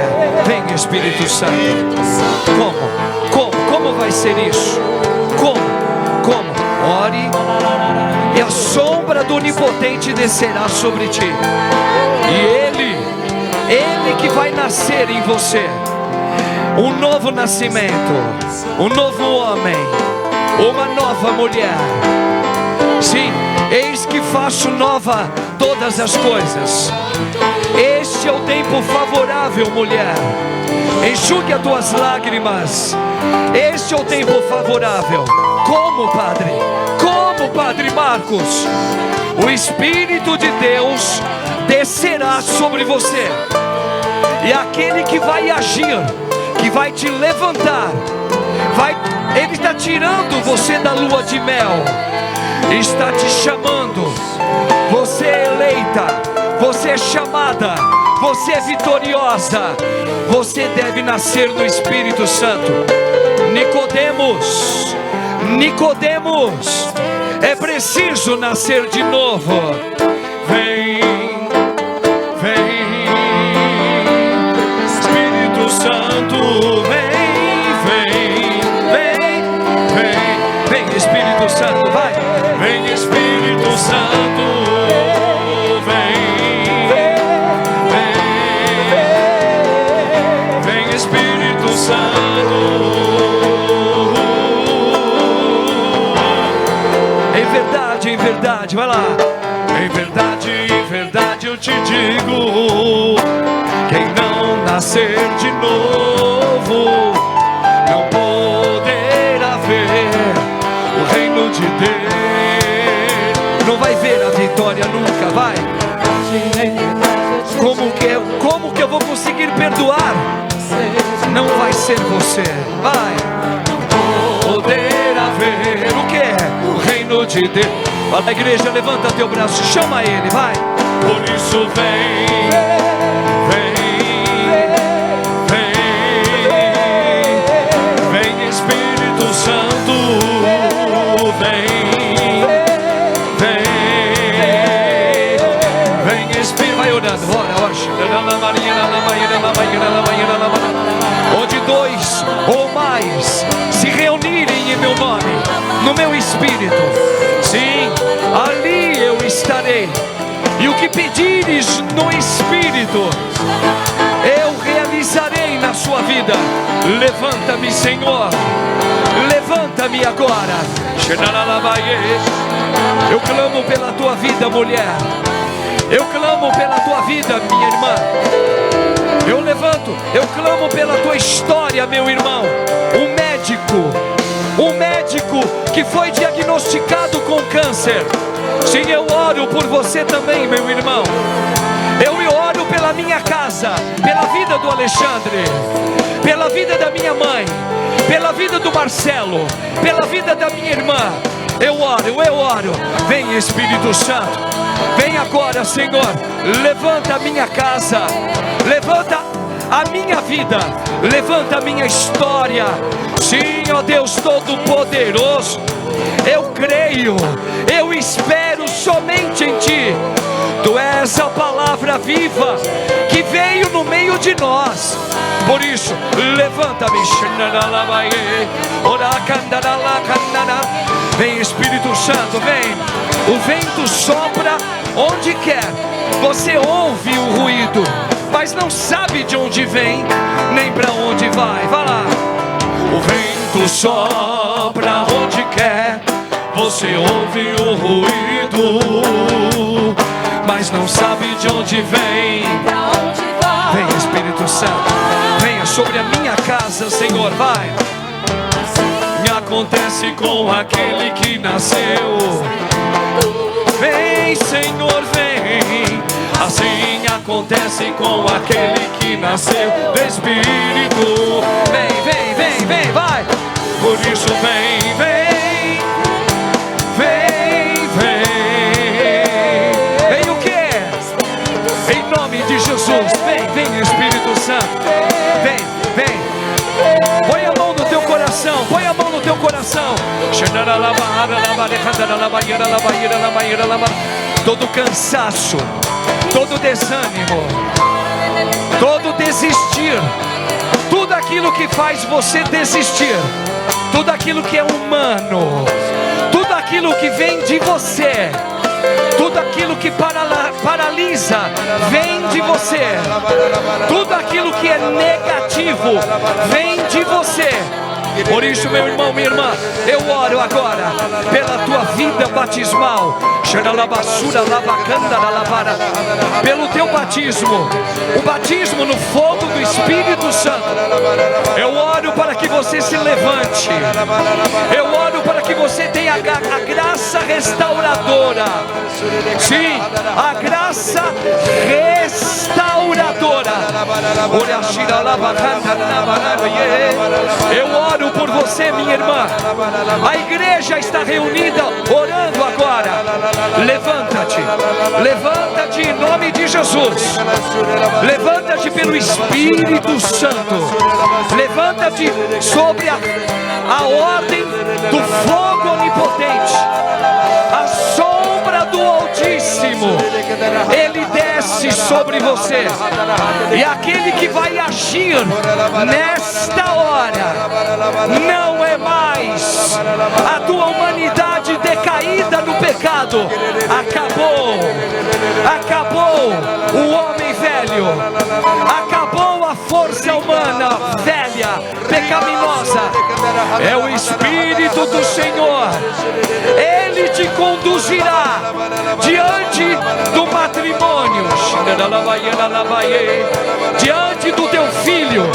Vem Espírito Santo. Como vai ser isso? Como? Ore, e a sombra do Onipotente descerá sobre ti, e Ele que vai nascer em você, um novo nascimento, um novo homem, uma nova mulher. Sim, eis que faço nova todas as coisas. Este é o tempo favorável, mulher. Enxugue as tuas lágrimas. Este é o tempo favorável. Como, Padre? Como, Padre Marcos? O Espírito de Deus descerá sobre você. E aquele que vai agir, que vai te levantar, Ele está tirando você da lua de mel, está te chamando. Você é eleita, você é chamada, você é vitoriosa. Você deve nascer no Espírito Santo. Nicodemos, é preciso nascer de novo. Vem, Espírito Santo, vem Espírito Santo, vai, vem Espírito Santo, vem Espírito Santo. Em verdade, vai lá. Em verdade eu te digo, quem não nascer de novo não poderá ver vai. Como que eu vou conseguir perdoar? Não vai ser você, vai. Poder haver o que? O reino de Deus. Fala, igreja, levanta teu braço, chama ele, vai. Por isso vem, vem, vem, vem Espírito Santo, vem, vem, vem Espírito, vai orando, ora, onde dois ou mais se reunirem em meu nome, no meu Espírito, sim, ali eu estarei. E o que pedires no Espírito, eu realizarei na sua vida. Levanta-me, Senhor, levanta-me agora. Eu clamo pela tua vida, mulher. Eu clamo pela tua vida, minha irmã. Eu levanto, eu clamo pela tua história, meu irmão. Um médico que foi diagnosticado com câncer. Sim, eu oro por você também, meu irmão. Eu oro pela minha casa, pela vida do Alexandre, pela vida da minha mãe, pela vida do Marcelo, pela vida da minha irmã. Eu oro. Vem, Espírito Santo, vem agora, Senhor. Levanta a minha casa, levanta a minha vida, levanta a minha história. Sim, ó Deus Todo-Poderoso, eu creio, eu espero somente em Ti. Tu és a palavra viva que veio no meio de nós. Por isso, levanta-me. Vem, Espírito Santo, vem. O vento sopra onde quer. Você ouve o ruído, mas não sabe de onde vem, nem para onde vai. Vai lá. O vento sopra onde quer. Você ouve o ruído, mas não sabe de onde vem. Vem, Espírito Santo, venha sobre a minha casa, Senhor, vai. Me acontece com aquele que nasceu. Vem, Senhor, vem. Assim acontece com aquele que nasceu do Espírito. Vem, vem, vem, vem, vai. Por isso vem, vem. Jesus, vem Espírito Santo, vem, põe a mão no teu coração, põe a mão no teu coração. Todo cansaço, todo desânimo, todo desistir, tudo aquilo que faz você desistir, tudo aquilo que é humano, tudo aquilo que vem de você, tudo aquilo que paralisa vem de você. Tudo aquilo que é negativo vem de você. Por isso, meu irmão, minha irmã, eu oro agora pela tua vida batismal, pelo teu batismo, o batismo no fogo do Espírito Santo. Eu oro para que você se levante. Eu oro para que você tenha a graça restauradora. Sim, a graça restauradora. Eu oro por você, minha irmã. A igreja está reunida orando agora. Levanta-te, levanta-te em nome de Jesus. Levanta-te pelo Espírito Santo. Levanta-te sobre a ordem do fogo onipotente, a sombra do Altíssimo. Ele desce sobre você, e aquele que vai agir nesta hora não é mais a tua humanidade decaída no pecado. Acabou o homem velho, acabou a força humana velha, pecaminosa. É o Espírito do Senhor. Ele te conduzirá diante do matrimônio, diante do teu filho,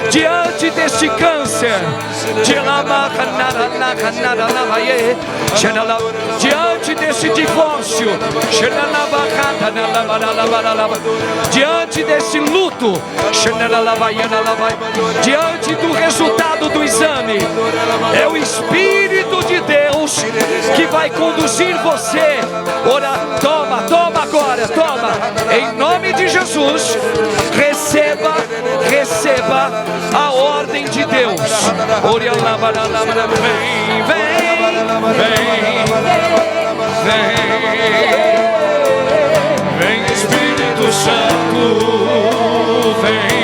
diante deste câncer, diante desse divórcio, diante desse luto, diante do resultado do exame, é o Espírito de Deus que vai conduzir você. Ora, toma agora, toma, em nome de Jesus, receba a ordem de Deus. Vem Espírito Santo, vem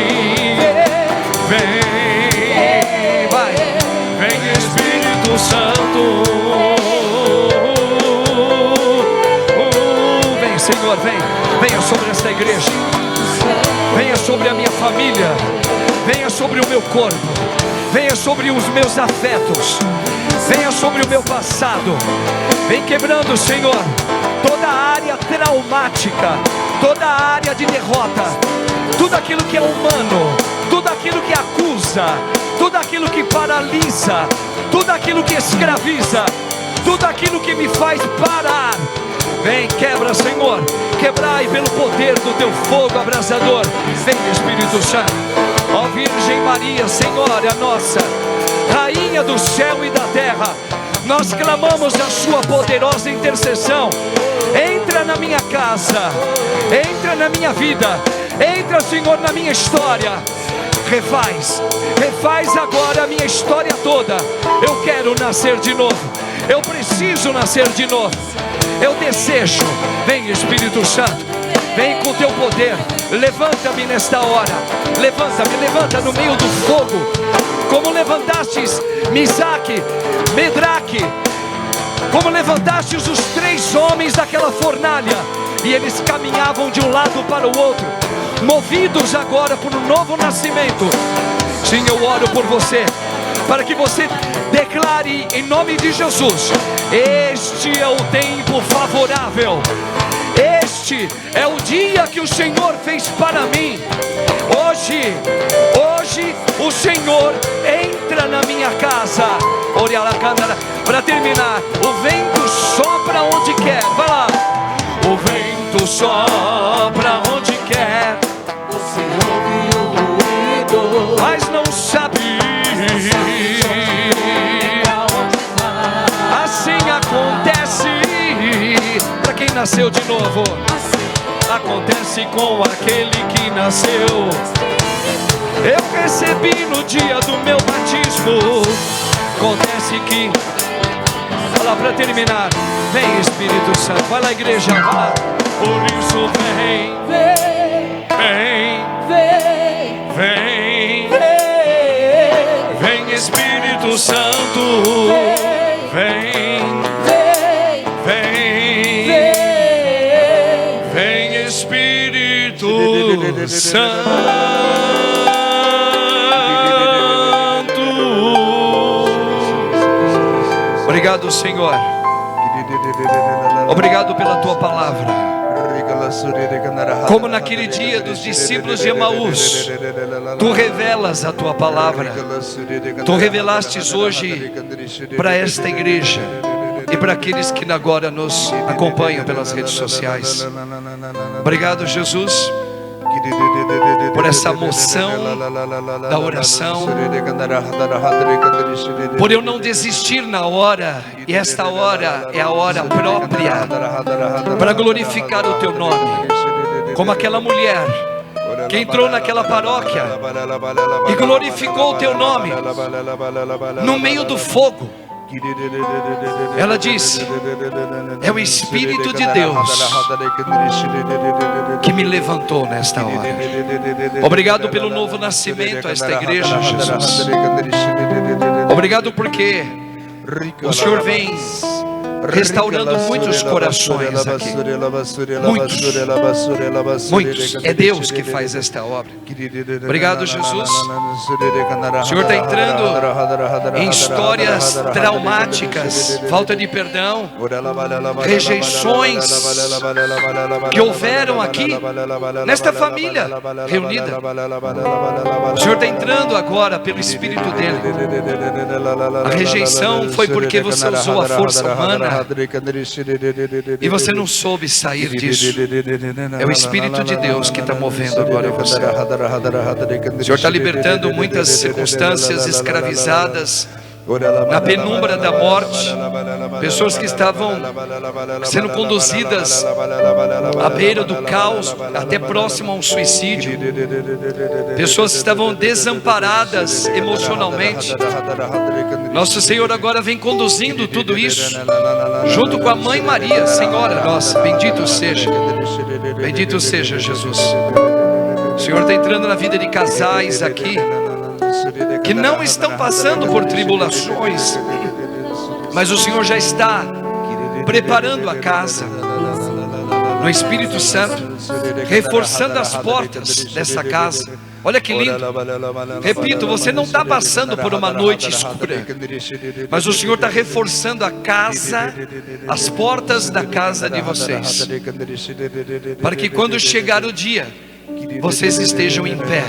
Espírito Santo, vem Senhor, venha sobre esta igreja, venha sobre a minha família, venha sobre o meu corpo, venha sobre os meus afetos, venha sobre o meu passado, vem quebrando, Senhor, toda a área traumática, toda a área de derrota, tudo aquilo que é humano, tudo aquilo que acusa, tudo aquilo que paralisa, tudo aquilo que escraviza, tudo aquilo que me faz parar. Vem, quebra, Senhor, quebrai pelo poder do teu fogo abrasador. Vem, Espírito Santo. Ó Virgem Maria, Senhora nossa, Rainha do céu e da terra, nós clamamos a sua poderosa intercessão. Entra na minha casa, entra na minha vida, entra, Senhor, na minha história. Refaz agora a minha história toda. Eu quero nascer de novo, eu preciso nascer de novo, eu desejo. Vem, Espírito Santo, vem com o teu poder. Levanta-me nesta hora, levanta no meio do fogo, como levantastes Misaque, Medraque, como levantastes os 3 homens daquela fornalha, e eles caminhavam de um lado para o outro, movidos agora por um novo nascimento. Sim, eu oro por você, para que você declare em nome de Jesus: este é o tempo favorável, este é o dia que o Senhor fez para mim. Hoje o Senhor entra na minha casa. Para terminar, o vento sopra onde quer. Vai lá. O vento sopra onde quer. Você ouve o ruído, mas não sabe. Assim acontece para quem nasceu de novo. Acontece com aquele que nasceu. Eu recebi no dia do meu batismo. Acontece que, olha lá, para terminar, vem Espírito Santo, vai lá, igreja, vai lá. Por isso vem, vem Espírito Santo, vem Espírito Santo. Obrigado, Senhor. Obrigado pela tua palavra. Como naquele dia dos discípulos de Emaús, tu revelas a tua palavra. Tu revelastes hoje para esta igreja e para aqueles que agora nos acompanham pelas redes sociais. Obrigado, Jesus, por essa moção da oração, por eu não desistir na hora, e esta hora é a hora própria para glorificar o teu nome, como aquela mulher que entrou naquela paróquia e glorificou o teu nome no meio do fogo. Ela disse: é o Espírito de Deus que me levantou nesta hora. Obrigado pelo novo nascimento a esta igreja, Jesus. Obrigado porque o Senhor vem restaurando muitos corações aqui. Muitos. É Deus que faz esta obra. Obrigado, Jesus. O Senhor está entrando em histórias traumáticas, falta de perdão, rejeições que houveram aqui nesta família reunida. O Senhor está entrando agora pelo Espírito dele. A rejeição foi porque você usou a força humana e você não soube sair disso. É o Espírito de Deus que está movendo agora você. O Senhor está libertando muitas circunstâncias escravizadas na penumbra da morte, pessoas que estavam sendo conduzidas à beira do caos, até próximo a um suicídio, pessoas que estavam desamparadas emocionalmente. Nosso Senhor agora vem conduzindo tudo isso, junto com a Mãe Maria, Senhora nossa. Bendito seja Jesus. O Senhor está entrando na vida de casais aqui que não estão passando por tribulações, mas o Senhor já está preparando a casa no Espírito Santo, reforçando as portas dessa casa. Olha que lindo. Repito, você não está passando por uma noite escura, mas o Senhor está reforçando a casa, as portas da casa de vocês, para que quando chegar o dia, vocês estejam em pé,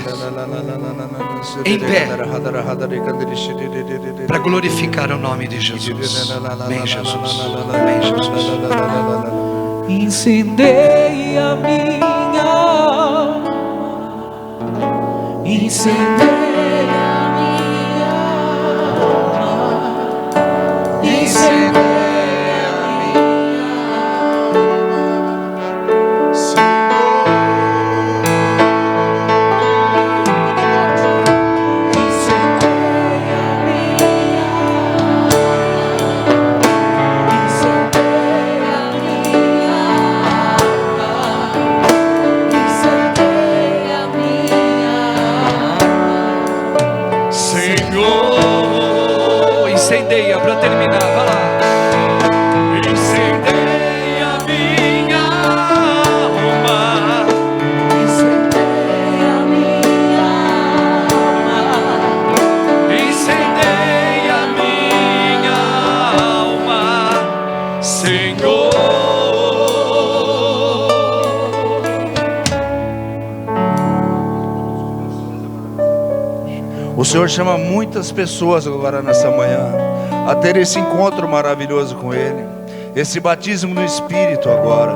para glorificar o nome de Jesus. Amém, Jesus. Amém, Jesus. Incendeia minha alma, incendeia minha alma, incendeia. Incendeia, para terminar, vai lá. Incendeia minha alma, Incendeia minha alma, incendeia minha alma, Senhor. O Senhor chama muitas pessoas agora nessa manhã a ter esse encontro maravilhoso com Ele, esse batismo no Espírito agora.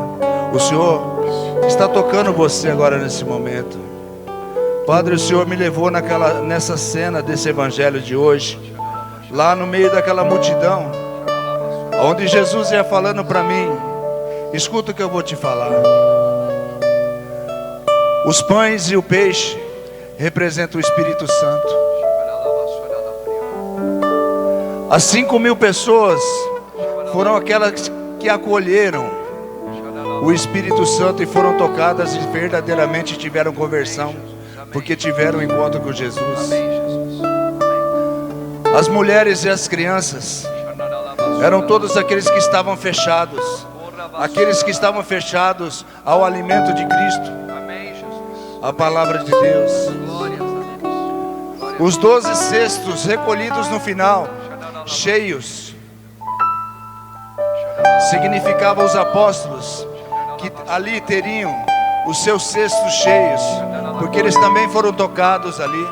O Senhor está tocando você agora nesse momento. Padre, o Senhor me levou nessa cena desse evangelho de hoje, lá no meio daquela multidão, onde Jesus ia falando para mim: escuta o que eu vou te falar. Os pães e o peixe representam o Espírito Santo. As 5.000 pessoas foram aquelas que acolheram o Espírito Santo e foram tocadas e verdadeiramente tiveram conversão, porque tiveram um encontro com Jesus. As mulheres e as crianças eram todos aqueles que estavam fechados, ao alimento de Cristo, a palavra de Deus. Os 12 cestos recolhidos no final, cheios, significava os apóstolos que ali teriam os seus cestos cheios, porque eles também foram tocados ali.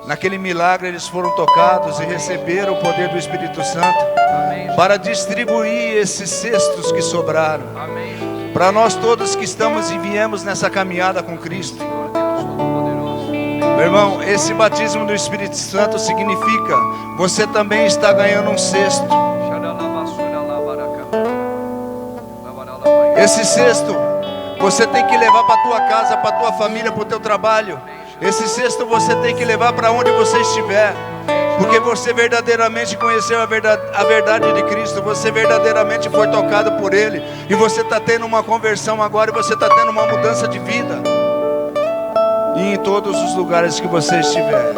Naquele milagre eles foram tocados e receberam o poder do Espírito Santo para distribuir esses cestos que sobraram para nós todos que estamos e viemos nessa caminhada com Cristo. Meu irmão, esse batismo do Espírito Santo significa você também está ganhando um cesto. Esse cesto você tem que levar para a tua casa, para a tua família, para o teu trabalho. Esse cesto você tem que levar para onde você estiver, porque você verdadeiramente conheceu a verdade de Cristo. Você verdadeiramente foi tocado por Ele, e você está tendo uma conversão agora, e você está tendo uma mudança de vida. E em todos os lugares que você estiver,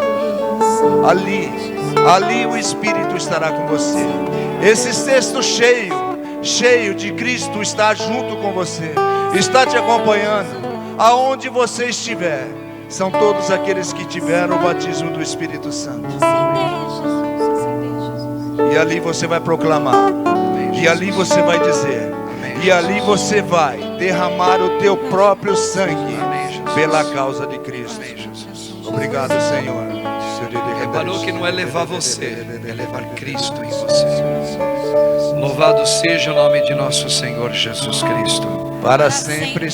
ali o Espírito estará com você. Esse cesto cheio cheio de Cristo está junto com você, está te acompanhando, aonde você estiver. São todos aqueles que tiveram o batismo do Espírito Santo. E ali você vai proclamar, e ali você vai dizer, e ali você vai derramar o teu próprio sangue pela causa de Cristo. Obrigado, Senhor. Reparou que não é levar você, é levar Cristo em você. Louvado seja o nome de nosso Senhor Jesus Cristo. Para sempre.